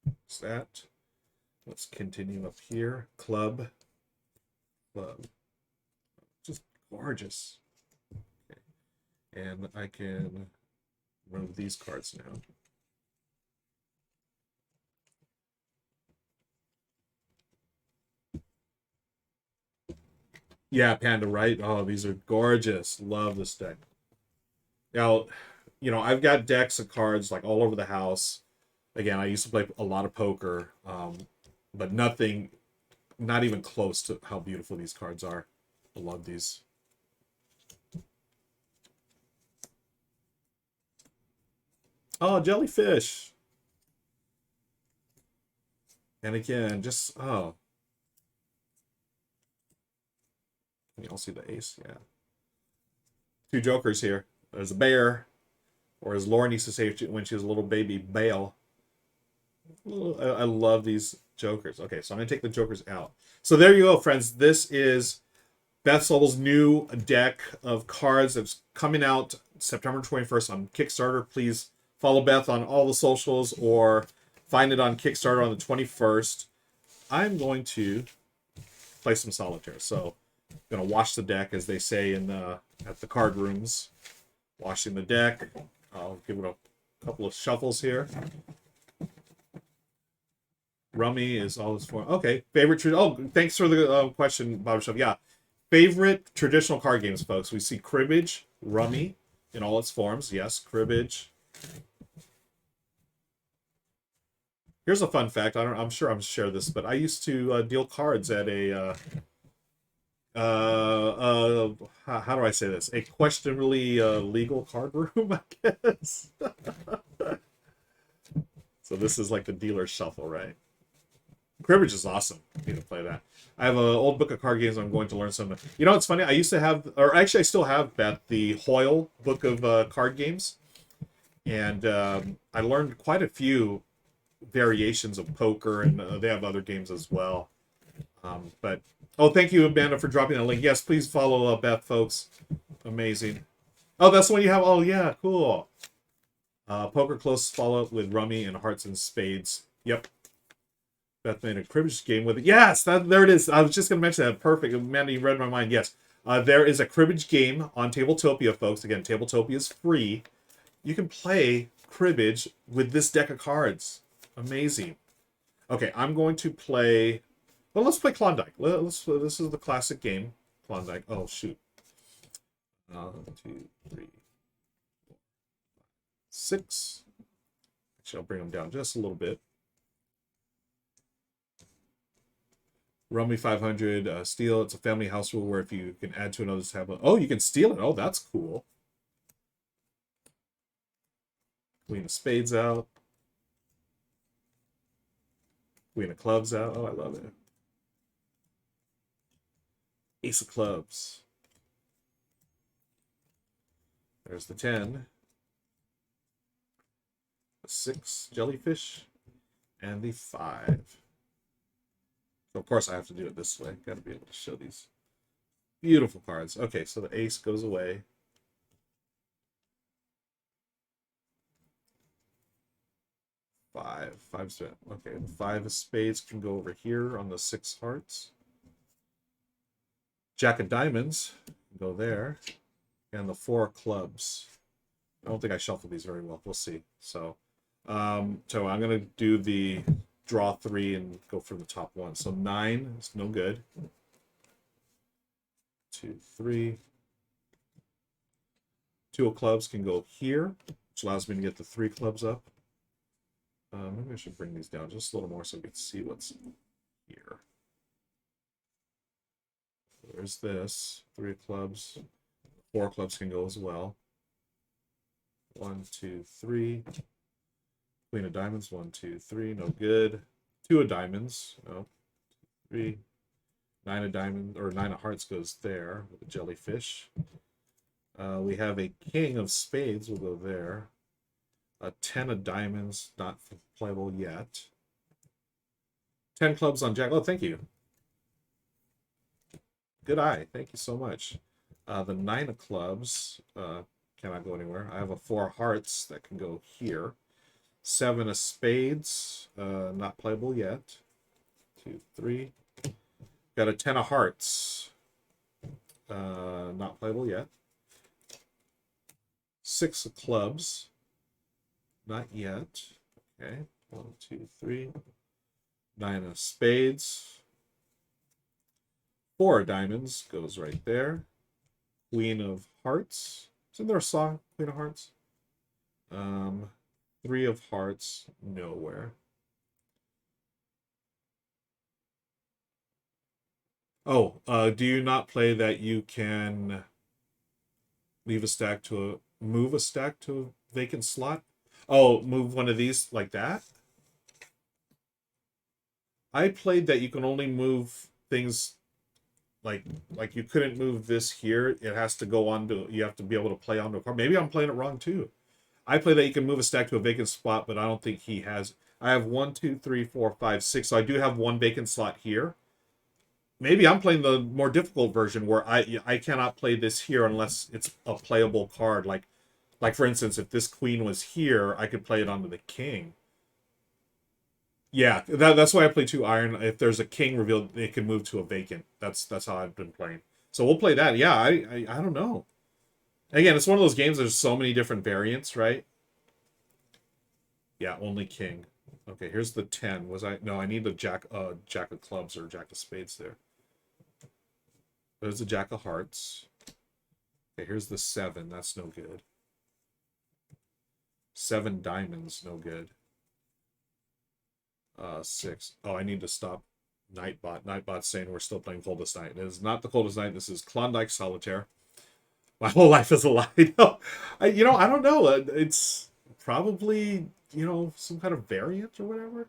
A: What's that? Let's continue up here. Club. Club. Just gorgeous. Okay. And I can remove these cards now. Yeah, Panda, right? Oh, these are gorgeous. Love this deck. Now, I've got decks of cards like all over the house. Again, I used to play a lot of poker, but nothing, not even close to how beautiful these cards are. I love these. Oh, jellyfish. And again, just, oh. Can you all see the ace? Yeah. Two jokers here. There's a bear, or as Lauren used to say when she was a little baby, Bale. I love these jokers. Okay, so I'm going to take the jokers out. So there you go, friends. This is Beth Sobel's new deck of cards that's coming out September 21st on Kickstarter. Please follow Beth on all the socials or find it on Kickstarter on the 21st. I'm going to play some Solitaire. So I'm going to wash the deck, as they say in at the card rooms. Washing the deck. I'll give it a couple of shuffles here. Rummy is all this for. Okay, favorite. Oh, thanks for the question, Bob Shuff. Yeah, favorite traditional card games, folks. We see cribbage, rummy, in all its forms. Yes, cribbage. Here's a fun fact. I'm sure I'm share this, but I used to deal cards at a how do I say this? A questionably legal card room, I guess. So this is like the dealer's shuffle, right? Cribbage is awesome. You need to play that. I have an old book of card games. I'm going to learn some. You know, it's funny. I used to have, or actually, I still have, Beth, the Hoyle book of card games, and I learned quite a few variations of poker, and they have other games as well. But oh, thank you, Amanda, for dropping that link. Yes, please follow Beth, folks. Amazing. Oh, that's the one you have. Oh, yeah, cool. Poker close follow up with Rummy and Hearts and Spades. Yep. Beth made a cribbage game with it. Yes, there it is. I was just going to mention that. Perfect. Amanda, you read my mind. Yes. There is a cribbage game on Tabletopia, folks. Again, Tabletopia is free. You can play cribbage with this deck of cards. Amazing. Okay, I'm going to play... Well, let's play Klondike. This is the classic game. Klondike. Oh, shoot. 1, 2, 3, 4, 6. Actually, I'll bring them down just a little bit. Rummy 500, steal. It's a family house rule where if you can add to another tablet. Oh, you can steal it. Oh, that's cool. Queen of Spades out. Queen of Clubs out. Oh, I love it. Ace of Clubs. There's the 10. The 6, Jellyfish. And the 5. So of course I have to do it this way. Got to be able to show these beautiful cards. Okay, so the ace goes away. Five's okay. The 5 of spades can go over here on the 6 hearts. Jack of diamonds go there, and the 4 of clubs. I don't think I shuffled these very well. We'll see. So I'm gonna do the draw 3 and go for the top one. So 9 is no good. 2, 3. 2 of clubs can go here, which allows me to get the 3 clubs up. Maybe I should bring these down just a little more so we can see what's here. There's this. 3 of clubs. 4 clubs can go as well. 1, 2, 3. Queen of diamonds. 1, 2, 3. No good. 2 of diamonds. No. 3. 9 of diamonds, or 9 of hearts goes there with the jellyfish. We have a king of spades. Will go there. A 10 of diamonds, not playable yet. 10 clubs on jack. Oh, thank you. Good eye. Thank you so much. The 9 of clubs cannot go anywhere. I have a 4 of hearts that can go here. 7 of spades, not playable yet. 2, 3. Got a 10 of hearts. Not playable yet. 6 of clubs. Not yet. Okay. 1, 2, 3. 9 of spades. 4 of diamonds goes right there. Queen of hearts. Isn't there a song? Queen of hearts. 3 of hearts. Nowhere. Oh, do you not play that you can leave a stack to move a stack to a vacant slot? Oh, move one of these like that? I played that you can only move things like you couldn't move this here. It has to go on to, you have to be able to play onto a card. Maybe I'm playing it wrong too. I play that you can move a stack to a vacant spot, but I don't think he has. I have 1, 2, 3, 4, 5, 6. So I do have 1 vacant slot here. Maybe I'm playing the more difficult version where I cannot play this here unless it's a playable card. Like for instance, if this queen was here, I could play it onto the king. Yeah, that's why I play 2 iron. If there's a king revealed, it can move to a vacant. That's how I've been playing. So we'll play that. Yeah, I don't know. Again, it's one of those games. There's so many different variants, right? Yeah, only king. Okay, here's the 10. No, I need the jack of clubs or jack of spades there. There's the jack of hearts. Okay, here's the 7. That's no good. 7 diamonds, no good. 6. Oh, I need to stop Nightbot. Nightbot's saying we're still playing Coldest Night. It is not the Coldest Night. This is Klondike Solitaire. My whole life is a lie. No, I don't know. It's probably, some kind of variant or whatever.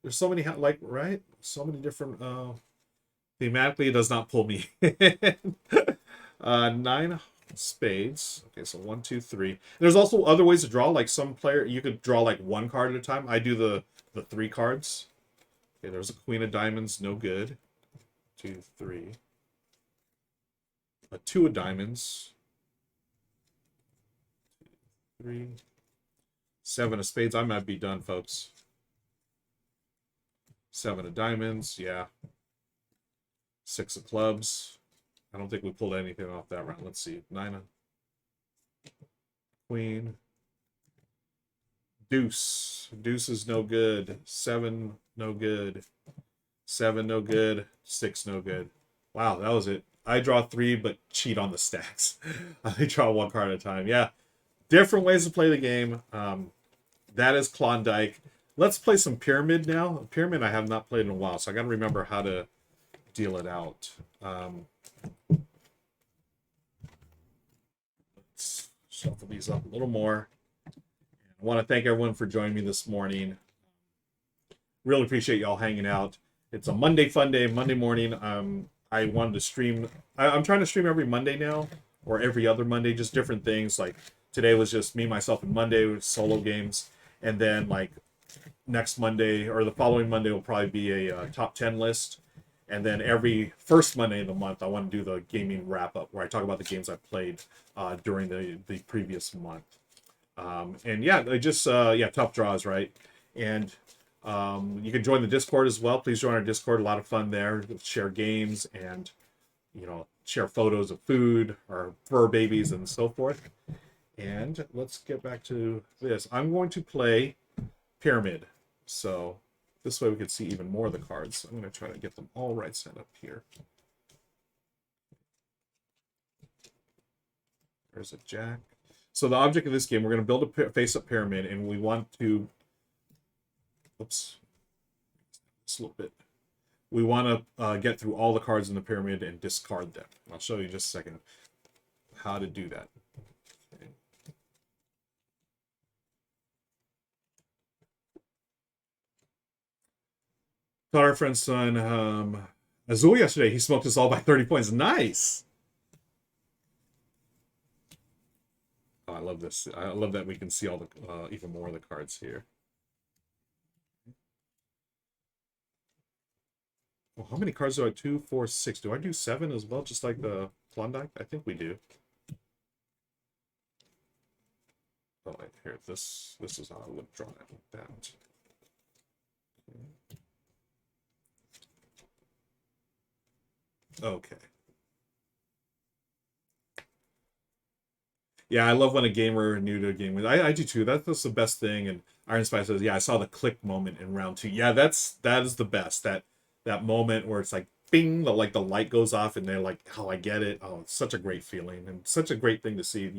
A: There's so many, right? So many different, thematically, it does not pull me in. 9 spades. Okay, so 1, 2, 3. There's also other ways to draw. Like some player, you could draw like 1 card at a time. I do the 3 cards. Okay, there's a queen of diamonds, no good. 2, 3. A 2 of diamonds. 3. 7 of spades. I might be done, folks. 7 of diamonds, yeah. 6 of clubs. I don't think we pulled anything off that round. Let's see. 9 of queen. Deuce. Deuce is no good. 7, no good. 7, no good. 6, no good. Wow, that was it. I draw 3, but cheat on the stacks. I draw 1 card at a time. Yeah, different ways to play the game. That is Klondike. Let's play some Pyramid now. Pyramid I have not played in a while, so I got to remember how to deal it out. Let's shuffle these up a little more. I want to thank everyone for joining me this morning. Really appreciate y'all hanging out. It's a Monday fun day, Monday morning. I wanted to stream. I'm trying to stream every Monday now, or every other Monday, just different things. Like today was just me, myself, and Monday with solo games, and then like next Monday or the following Monday will probably be a top 10 list, and then every first Monday of the month I want to do the gaming wrap up where I talk about the games I played during the previous month. And yeah, just tough draws, right? And you can join the Discord as well. Please join our Discord. A lot of fun there. Share games and share photos of food or fur babies and so forth. And let's get back to this. I'm going to play Pyramid, so this way we can see even more of the cards. I'm going to try to get them all right set up here. There's a jack. So the object of this game, we're going to build a face-up pyramid, and we want to, oops, just a little bit. We want to get through all the cards in the pyramid and discard them. I'll show you in just a second how to do that. Okay. Taught our friend's son Azul yesterday. He smoked us all by 30 points. Nice. Oh, I love this. I love that we can see all the even more of the cards here. Well, how many cards do I? 2, 4, 6. Do I do 7 as well, just like the Klondike? I think we do. Oh, wait, here. This is how I would draw it like that. Okay. Okay. Yeah, I love when a gamer new to a game. I do too. That's the best thing. And Iron Spy says, "Yeah, I saw the click moment in round two. Yeah, that is the best. That moment where it's like, bing, the light goes off, and they're like, "Oh, I get it." Oh, it's such a great feeling and such a great thing to see.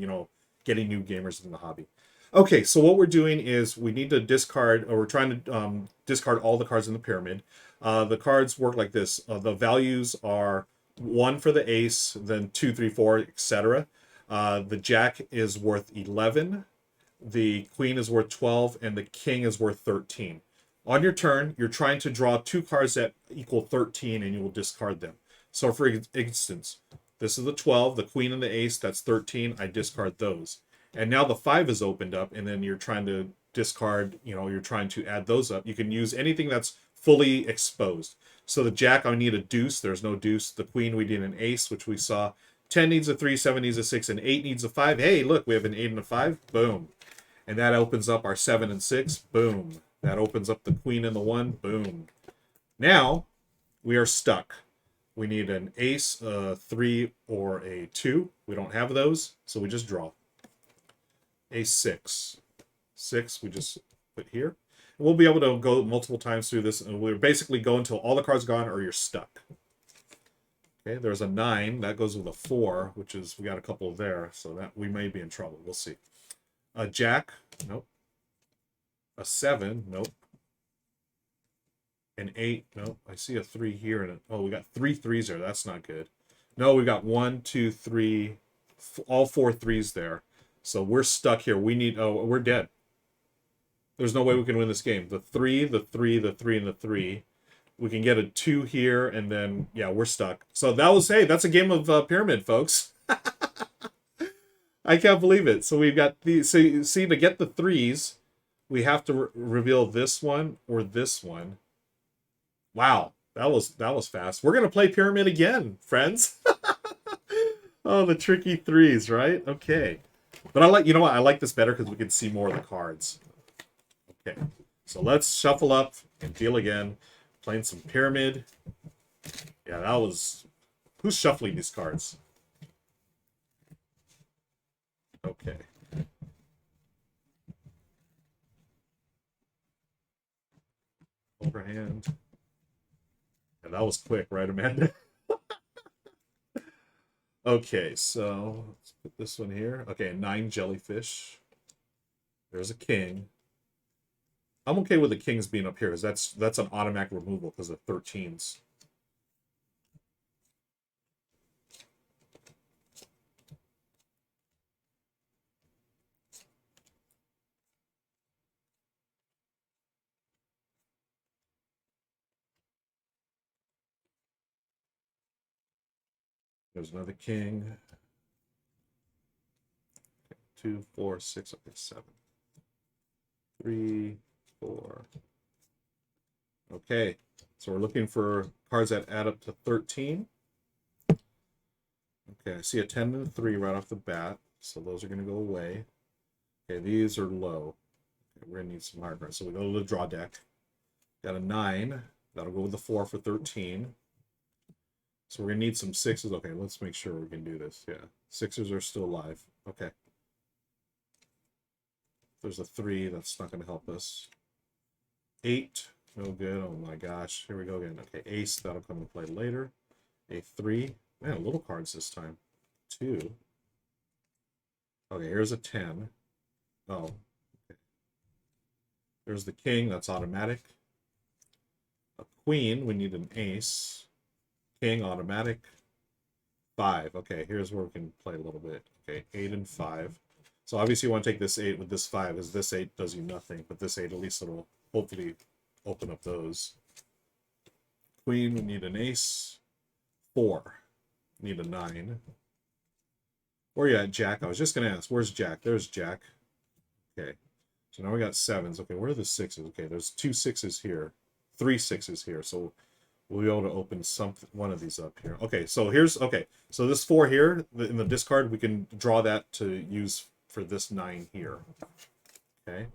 A: Getting new gamers in the hobby. Okay, so what we're doing is we need to discard, or we're trying to discard all the cards in the pyramid. The cards work like this. The values are one for the ace, then two, three, four, etc. The jack is worth 11, the queen is worth 12, and the king is worth 13. On your turn, you're trying to draw two cards that equal 13, and you will discard them. So, for instance, this is the 12, the queen and the ace, that's 13. I discard those. And now the 5 is opened up, and then you're trying to discard, you're trying to add those up. You can use anything that's fully exposed. So the jack, I need a deuce. There's no deuce. The queen, we need an ace, which we saw. 10 needs a 3, 7 needs a 6, and 8 needs a 5. Hey, look, we have an 8 and a 5. Boom. And that opens up our 7 and 6. Boom. That opens up the queen and the 1. Boom. Now, we are stuck. We need an ace, a 3, or a 2. We don't have those, so we just draw. A 6. 6, we just put here. And we'll be able to go multiple times through this, and we'll basically go until all the cards are gone or you're stuck. Okay, there's a 9. That goes with a 4, which is, we got a couple there, so that we may be in trouble. We'll see. A jack. Nope. A 7. Nope. An 8. Nope. I see a 3 here. And we got 3 threes there. That's not good. No, we got 1, 2, 3, all 4 threes there. So we're stuck here. We need, we're dead. There's no way we can win this game. The 3, the 3, the 3, and the 3. We can get a 2 here, and then, yeah, we're stuck. So that's a game of Pyramid, folks. I can't believe it. So we've got these. So you see, to get the 3s, we have to reveal this one or this one. Wow, that was fast. We're gonna play Pyramid again, friends. Oh, the tricky 3s, right? Okay. But you know what? I like this better because we can see more of the cards. Okay. So let's shuffle up and deal again. Playing some Pyramid. Yeah, that was... Who's shuffling these cards? Okay. Overhand. Yeah, that was quick, right, Amanda? Okay, so let's put this one here. Okay, 9 jellyfish. There's a king. I'm okay with the kings being up here, because that's an automatic removal because of 13s. There's another king. 2, 4, 6, okay, 7. 3, 4. Okay, so we're looking for cards that add up to 13. Okay, I see a 10 and a 3 right off the bat, so those are going to go away. Okay, these are low. Okay, we're going to need some higher cards. So we go to the draw deck. Got a 9. That'll go with the 4 for 13. So we're going to need some 6s. Okay, let's make sure we can do this. Yeah, 6s are still alive. Okay. There's a 3. That's not going to help us. 8. No good. Oh my gosh. Here we go again. Okay, ace. That'll come and play later. A 3. Man, little cards this time. 2. Okay, here's a 10. Oh. Okay. There's the king. That's automatic. A queen. We need an ace. King, automatic. 5. Okay, here's where we can play a little bit. Okay, 8 and 5. So obviously you want to take this 8 with this 5, as this 8 does you nothing, but this 8 at least it'll hopefully open up those. Queen, we need an ace. 4. Need a 9. Or yeah, Jack. I was just going to ask, where's Jack? There's Jack. Okay. So now we got 7s. Okay, where are the 6s? Okay, there's 2 6s here. 3 6s here. So we'll be able to open one of these up here. Okay, so so this 4 here in the discard, we can draw that to use for this 9 here. Okay.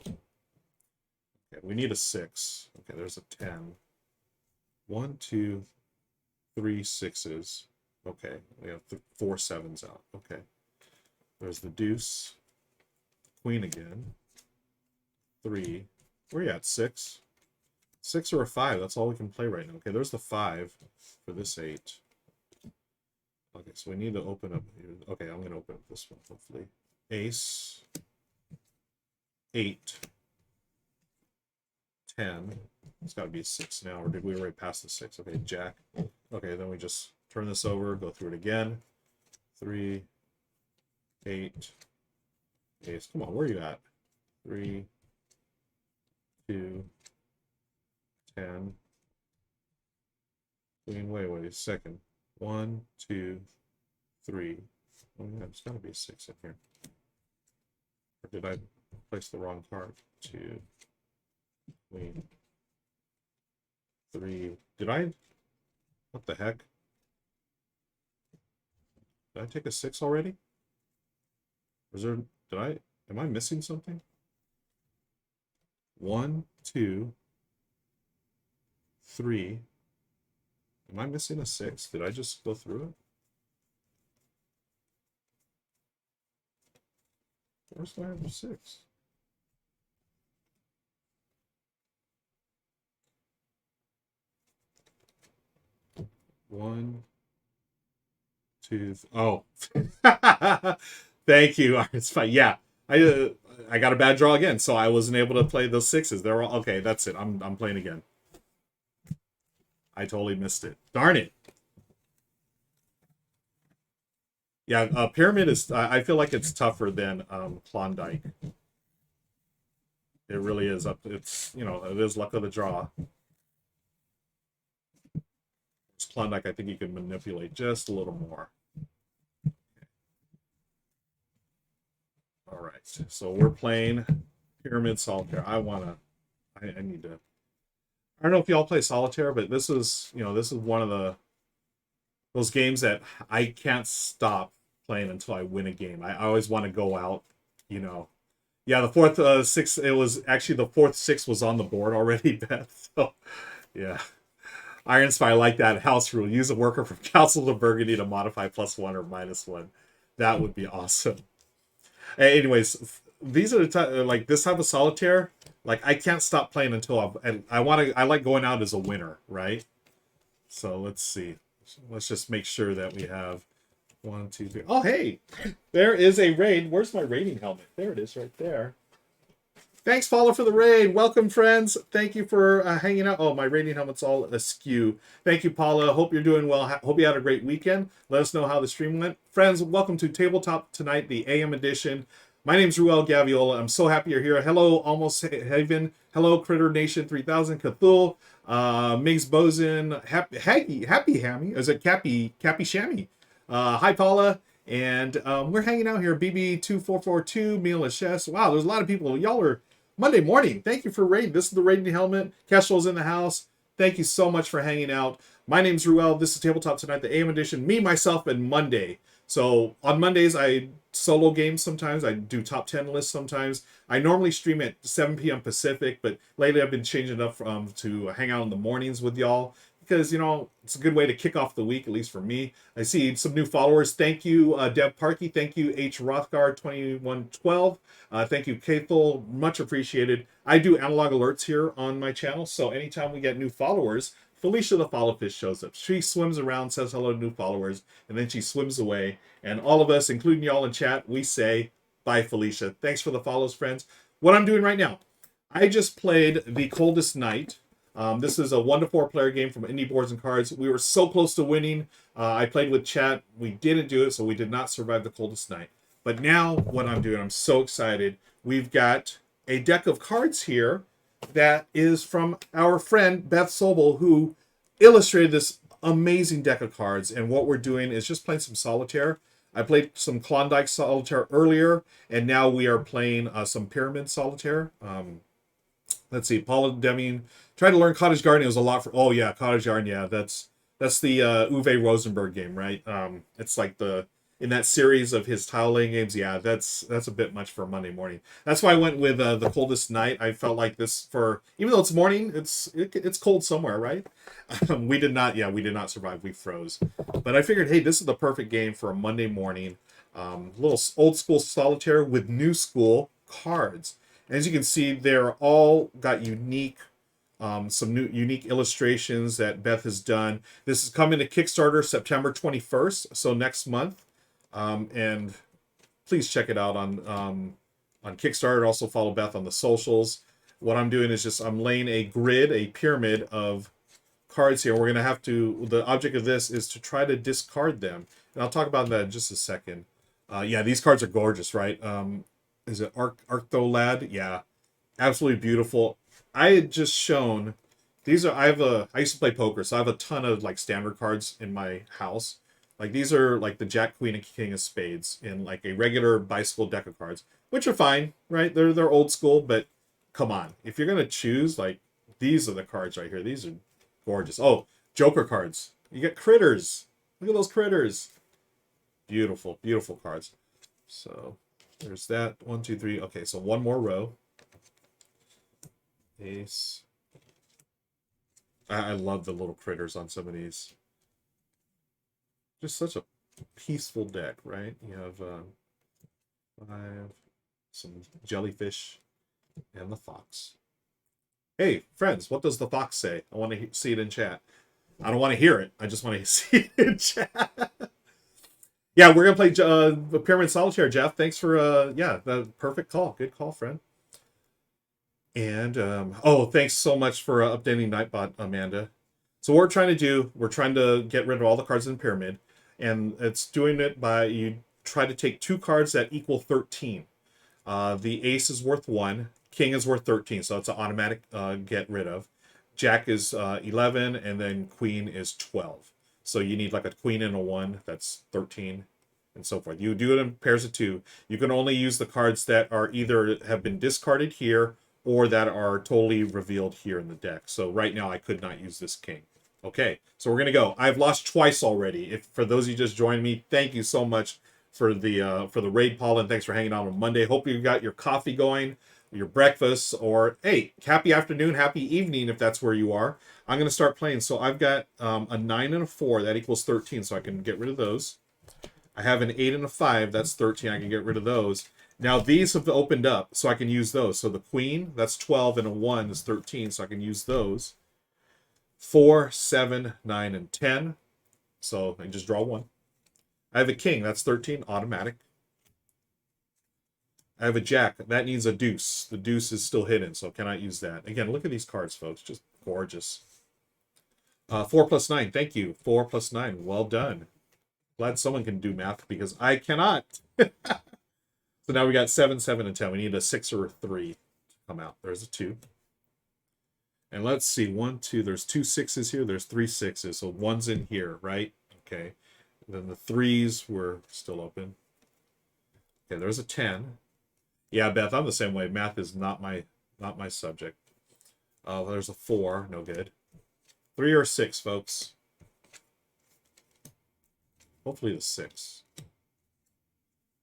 A: Okay, we need a 6. Okay, there's a 10. 1, 2, 3 6s. Okay, we have 4 7s out. Okay. There's the deuce. Queen again. 3. Where are you at? 6? 6 or a 5. That's all we can play right now. Okay, there's the 5 for this 8. Okay, so we need to open up here. Okay, I'm going to open up this one, hopefully. Ace. 8. 10. It's got to be a 6 now, or did we already pass the 6? Okay, jack. Okay, then we just turn this over, go through it again. 3, 8, ace. Come on, where are you at? 3, 2, 10. Queen, wait a second. 1, 2, 3. Oh yeah, there's got to be a 6 in here. Or did I place the wrong card? 2, queen, 3. Did I? What the heck? Did I take a 6 already? Is there? Did I? Am I missing something? 1, 2, 3. Am I missing a 6? Did I just go through it? Where's my other 6? One, two. Oh, thank you. It's fine. Yeah, I got a bad draw again, so I wasn't able to play those 6s. They're all okay. That's it. I'm playing again. I totally missed it. Darn it. Yeah, Pyramid is. I feel like it's tougher than Klondike. It really is. It's it is luck of the draw. Klondike, I think you can manipulate just a little more. All right, so we're playing Pyramid Solitaire. I need to. I don't know if y'all play Solitaire, but this is one of those games that I can't stop playing until I win a game. I always want to go out, Yeah, the fourth 6. It was actually the fourth 6 was on the board already, Beth. So, yeah. Iron Spy, I like that house rule. Use a worker from Council of Burgundy to modify +1 or -1. That would be awesome. Anyways, these are the like this type of Solitaire. Like I can't stop playing until I like going out as a winner, right? So let's see. Let's just make sure that we have 1, 2, 3. Oh, hey, there is a raid. Where's my raiding helmet? There it is, right there. Thanks, Paula, for the raid. Welcome, friends. Thank you for hanging out. Oh, my rating helmet's all askew. Thank you, Paula. Hope you're doing well. Hope you had a great weekend. Let us know how the stream went. Friends, welcome to Tabletop Tonight, the AM edition. My name's Ruel Gaviola. I'm so happy you're here. Hello, Almost Haven. Hello, Critter Nation 3000. Cthulhu. Migs Bozen. Happy Hammy. Is it Cappy Shammy? Hi, Paula. And we're hanging out here. BB2442, Meal and Chess. Wow, there's a lot of people. Y'all are Monday morning. Thank you for raiding. This is the raiding helmet. Kestrel's in the house. Thank you so much for hanging out. My name's Ruel. This is Tabletop Tonight, the AM edition. Me, myself, and Monday. So on Mondays, I solo games sometimes. I do top 10 lists sometimes. I normally stream at 7 p.m. Pacific, but lately I've been changing it up to hang out in the mornings with y'all. Because, it's a good way to kick off the week, at least for me. I see some new followers. Thank you, Deb Parkey. Thank you, H. Rothgard2112. Thank you, Cathel. Much appreciated. I do analog alerts here on my channel, so anytime we get new followers, Felicia the Follow Fish shows up. She swims around, says hello to new followers, and then she swims away. And all of us, including y'all in chat, we say, bye, Felicia. Thanks for the follows, friends. What I'm doing right now, I just played The Coldest Night. This is a 1-to-4 player game from Indie Boards and Cards. We were so close to winning. I played with chat. We didn't do it, so we did not survive the coldest night. But now what I'm doing, I'm so excited. We've got a deck of cards here that is from our friend Beth Sobel, who illustrated this amazing deck of cards. And what we're doing is just playing some Solitaire. I played some Klondike Solitaire earlier, and now we are playing some Pyramid Solitaire. Let's see, Paula Deming tried to learn Cottage Garden. It was a lot for. Oh yeah, Cottage Garden. Yeah, that's the Uwe Rosenberg game, right? It's like the in that series of his tile laying games, yeah, that's a bit much for a Monday morning. That's why I went with the Coldest Night. I felt like this for, even though it's morning, it's cold somewhere, right? We did not, yeah, we did not survive. We froze, but I figured, hey, this is the perfect game for a Monday morning. Little old school solitaire with new school cards. As you can see, they're all got unique, some new unique illustrations that Beth has done. This is coming to Kickstarter September 21st, so next month. And please check it out on Kickstarter. Also follow Beth on the socials. What I'm doing is just I'm laying a grid, a pyramid of cards here. We're gonna have to. The object of this is to try to discard them, and I'll talk about that in just a second. Yeah, these cards are gorgeous, right? Is it Arctholad? Yeah, absolutely beautiful. I had just shown these are. I used to play poker, so I have a ton of like standard cards in my house. Like these are like the Jack, Queen, and King of Spades in like a regular bicycle deck of cards, which are fine, right? They're old school, but come on, if you're gonna choose, like these are the cards right here. These are gorgeous. Oh, Joker cards. You get critters. Look at those critters. Beautiful, beautiful cards. So there's that. 1, 2, 3. Okay, so one more row. Ace. I love the little critters on some of these. Just such a peaceful deck, right? You have 5, some jellyfish, and the fox. Hey, friends, what does the fox say? I want to see it in chat. I don't want to hear it. I just want to see it in chat. Yeah, we're going to play Pyramid Solitaire, Jeff. Thanks for, yeah, the perfect call. Good call, friend. And, oh, thanks so much for updating Nightbot, Amanda. So what we're trying to do, we're trying to get rid of all the cards in the pyramid. And it's doing it by, you try to take 2 cards that equal 13. The ace is worth 1. King is worth 13, so it's an automatic get rid of. Jack is 11, and then queen is 12. So you need like a queen and a 1, that's 13, and so forth. You do it in pairs of 2. You can only use the cards that are either have been discarded here or that are totally revealed here in the deck. So right now I could not use this king. Okay, so we're going to go. I've lost twice already. If for those of you just joined me, thank you so much for the raid, Paul, and thanks for hanging out on Monday. Hope you got your coffee going, your breakfast, or hey, happy afternoon, happy evening if that's where you are. I'm going to start playing. So I've got a 9 and a 4, that equals 13, so I can get rid of those. I have an 8 and a 5, that's 13, I can get rid of those. Now these have opened up, so I can use those. So the queen, that's 12, and a 1 is 13, so I can use those. 4, 7, 9, and 10. So I can just draw 1. I have a king, that's 13, automatic. I have a jack, that needs a deuce. The deuce is still hidden, so cannot use that. Again, look at these cards, folks, just gorgeous. 4 plus 9, thank you. 4 plus 9, well done. Glad someone can do math because I cannot. So now we got 7, 7, and 10. We need a 6 or a 3 to come out. There's a 2. And let's see, 1, 2, there's 2 6s here, there's 3 6s, so 1's in here, right? Okay. And then the 3s were still open. Okay, there's a 10. Yeah, Beth, I'm the same way. Math is not my subject. There's a 4, no good. 3 or 6, folks. Hopefully the 6.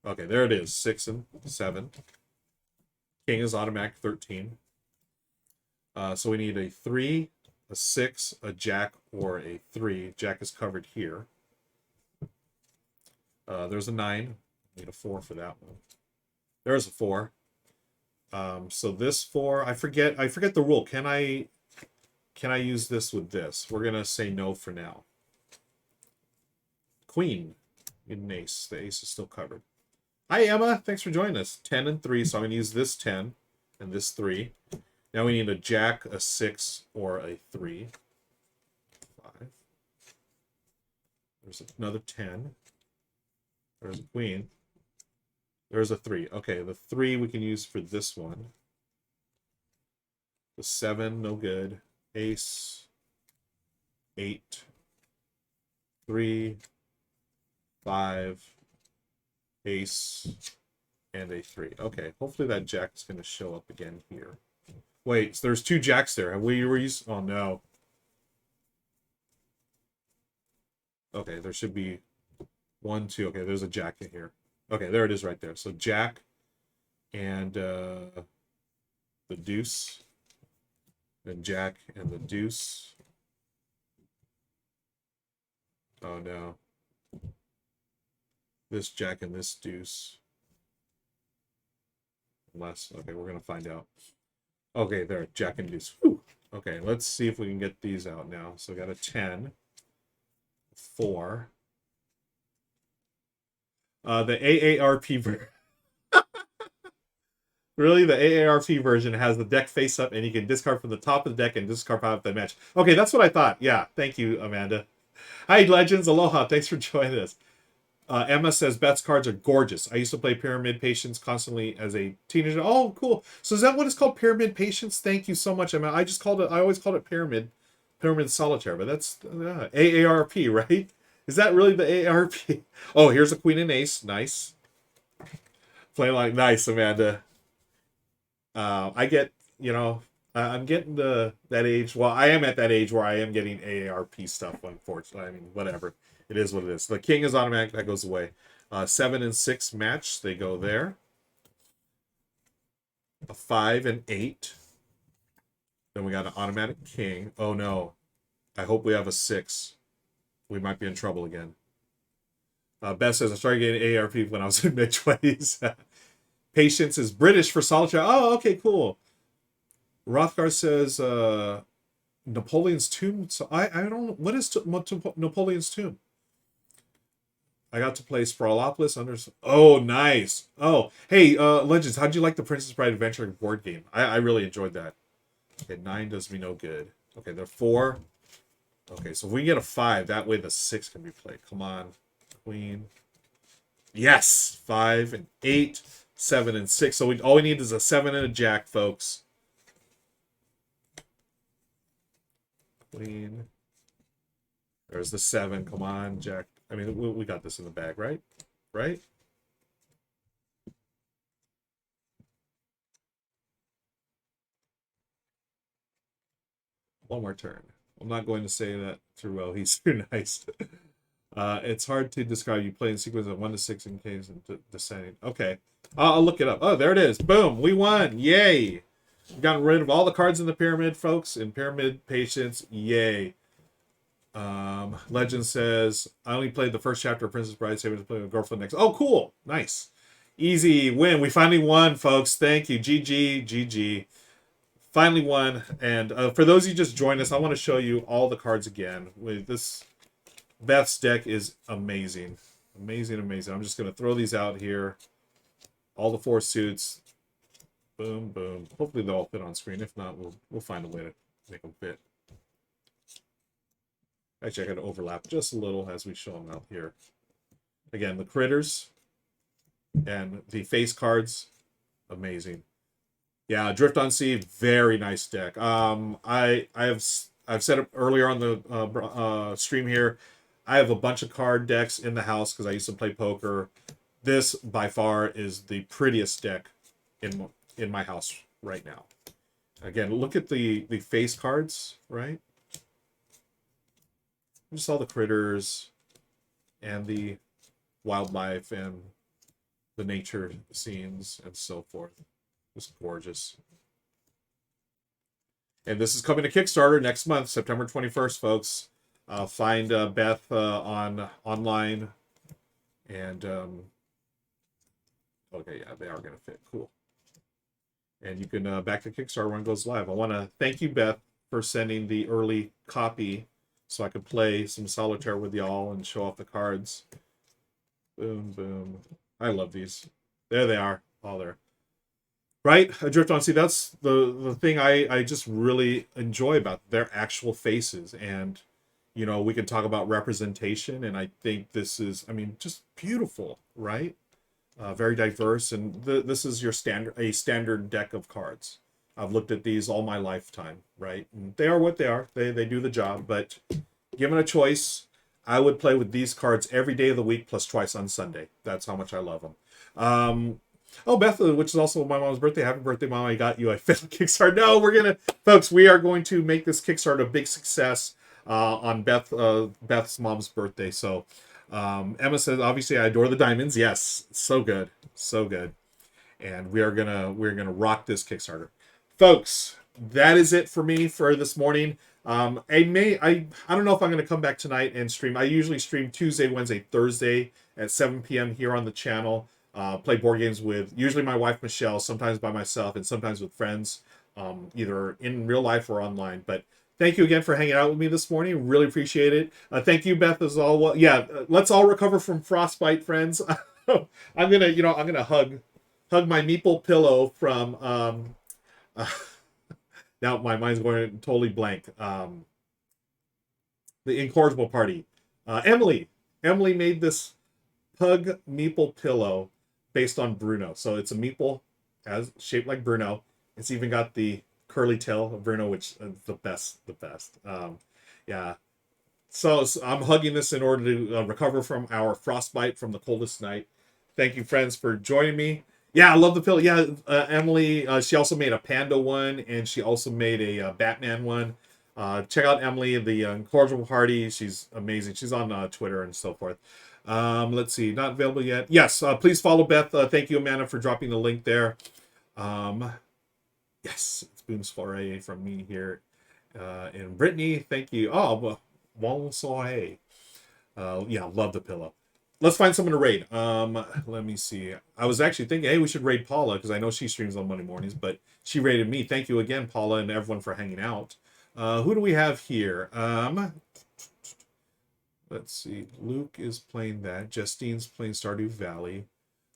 A: Okay, there it is. 6 and 7. King is automatic 13. So we need a 3, a 6, a jack, or a 3. Jack is covered here. There's a 9. Need a 4 for that one. There's a 4. So this 4, I forget the rule. Can I use this with this? We're gonna say no for now. Queen, need an ace. The ace is still covered. Hi Emma, thanks for joining us. 10 and 3, so I'm gonna use this 10 and this 3. Now we need a jack, a 6, or a 3. 5. There's another 10. There's a queen. There's a 3. Okay, the 3 we can use for this one. The 7, no good. Ace. 8. 3. 5. Ace. And a 3. Okay, hopefully that jack is going to show up again here. Wait, so there's 2 jacks there. Have we used... Oh, no. Okay, there should be 1, 2. Okay, there's a jack in here. Okay, there it is right there. So jack and the deuce. Then jack and the deuce. Oh no. This jack and this deuce. Unless, okay, we're going to find out. Okay, there, jack and deuce. Whew. Okay, let's see if we can get these out now. So we got a 10, 4. The AARP version. Really, the AARP version has the deck face up, and you can discard from the top of the deck and discard out of the match. Okay, that's what I thought. Yeah, thank you, Amanda. Hi, Legends. Aloha. Thanks for joining us. Emma says Beth's cards are gorgeous. I used to play Pyramid Patience constantly as a teenager. Oh, cool. So is that what it's called? Pyramid Patience? Thank you so much, Emma. I always called it Pyramid Solitaire, but that's AARP, right? Is that really the AARP? Oh, here's a queen and ace. Nice. Playing like nice, Amanda. I get, I'm getting that age. Well, I am at that age where I am getting AARP stuff, unfortunately. I mean, whatever. It is what it is. The king is automatic. That goes away. 7 and 6 match. They go there. A 5 and 8. Then we got an automatic king. Oh, no. I hope we have a 6. We might be in trouble again. Beth says, I started getting AARP when I was in mid-20s. Patience is British for solitaire. Oh, okay, cool. Rothgar says Napoleon's Tomb. So I don't know. What is Napoleon's Tomb? I got to play Sprawlopolis under. Oh, nice. Oh, hey, Legends, how'd you like the Princess Bride Adventure board game? I really enjoyed that. Okay, 9 does me no good. Okay, they're 4. Okay, so if we get a 5, that way the 6 can be played. Come on, Queen. Yes, 5 and 8, 7 and 6. So all we need is a 7 and a jack, folks. Queen. There's the 7. Come on, jack. I mean, we got this in the bag, right? Right? One more turn. I'm not going to say that too well. He's too nice. It's hard to describe. You play in sequence of 1 to 6 in case and descending. Okay. I'll look it up. Oh, there it is. Boom. We won. Yay. We've gotten rid of all the cards in the pyramid, folks. In Pyramid Patience. Yay. Legend says, I only played the first chapter of Princess Bride, saving to play with girlfriend next. Oh, cool. Nice. Easy win. We finally won, folks. Thank you. GG. GG. Finally won. And for those of you just joined us, I want to show you all the cards again. With this, Beth's deck is amazing. Amazing, amazing. I'm just going to throw these out here. All the 4 suits. Boom, boom. Hopefully they'll all fit on screen. If not, we'll find a way to make them fit. Actually, I got to overlap just a little as we show them out here. Again, the critters and the face cards, amazing. Yeah, Drift on Sea, very nice deck. I've said it earlier on the stream here. I have a bunch of card decks in the house because I used to play poker. This by far is the prettiest deck in my house right now. Again, look at the face cards, right? Just all the critters and the wildlife and the nature scenes and so forth. It's gorgeous. And this is coming to Kickstarter next month, September 21st, folks. Find Beth online. And, okay, yeah, they are going to fit. Cool. And you can back to Kickstarter when it goes live. I want to thank you, Beth, for sending the early copy so I could play some Solitaire with y'all and show off the cards. Boom, boom. I love these. There they are. All there. Right? Adrift on Sea. That's the thing I just really enjoy about their actual faces. And, we can talk about representation. And I think this is, just beautiful, right? Very diverse. And this is your standard deck of cards. I've looked at these all my lifetime, right? And they are what they are. They do the job. But given a choice, I would play with these cards every day of the week plus twice on Sunday. That's how much I love them. Oh, Beth, which is also my mom's birthday. Happy birthday, Mom. I got you. I failed Kickstarter. No, folks, we are going to make this Kickstarter a big success on Beth's mom's birthday. So Emma says, obviously, I adore the diamonds. Yes, so good, so good. And we're gonna rock this Kickstarter, folks. That is it for me for this morning. I don't know if I'm gonna come back tonight and stream. I usually stream Tuesday, Wednesday, Thursday at 7 p.m. here on the channel. Play board games with usually my wife Michelle, sometimes by myself, and sometimes with friends, either in real life or online. But thank you again for hanging out with me this morning. Really appreciate it. Thank you, Beth, as well. Yeah, let's all recover from frostbite, friends. I'm gonna hug my meeple pillow from now my mind's going totally blank. The Incorrigible Party. Emily made this hug meeple pillow based on Bruno. So it's a meeple as shaped like Bruno. It's even got the curly tail of Bruno, which is the best. Yeah. So I'm hugging this in order to recover from our frostbite from the coldest night. Thank you, friends, for joining me. Yeah, I love the pillow. Yeah, Emily, she also made a panda one, and she also made a Batman one. Check out Emily, the Incorrigible Party. She's amazing. She's on Twitter and so forth. Let's see, not available yet. Yes, please follow Beth. Thank you, Amanda, for dropping the link there. Yes, it's Boom Soiree from me here. And Brittany, thank you. Oh, bonsoir. Yeah, love the pillow. Let's find someone to raid. Let me see. I was actually thinking, hey, we should raid Paula because I know she streams on Monday mornings, but she raided me. Thank you again, Paula, and everyone for hanging out. Who do we have here? Let's see. Luke is playing that. Justine's playing Stardew Valley.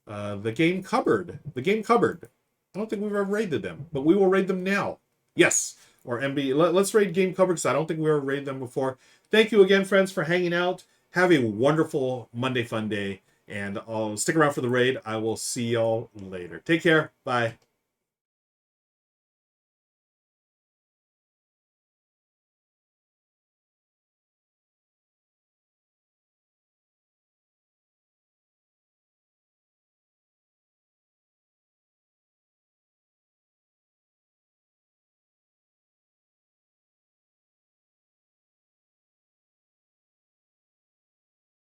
A: The Game Cupboard. The Game Cupboard. I don't think we've ever raided them, but we will raid them now. Yes. Or MB. Let's raid Game Cupboard because I don't think we ever raided them before. Thank you again, friends, for hanging out. Have a wonderful Monday Fun Day, and I'll stick around for the raid. I will see y'all later. Take care. Bye.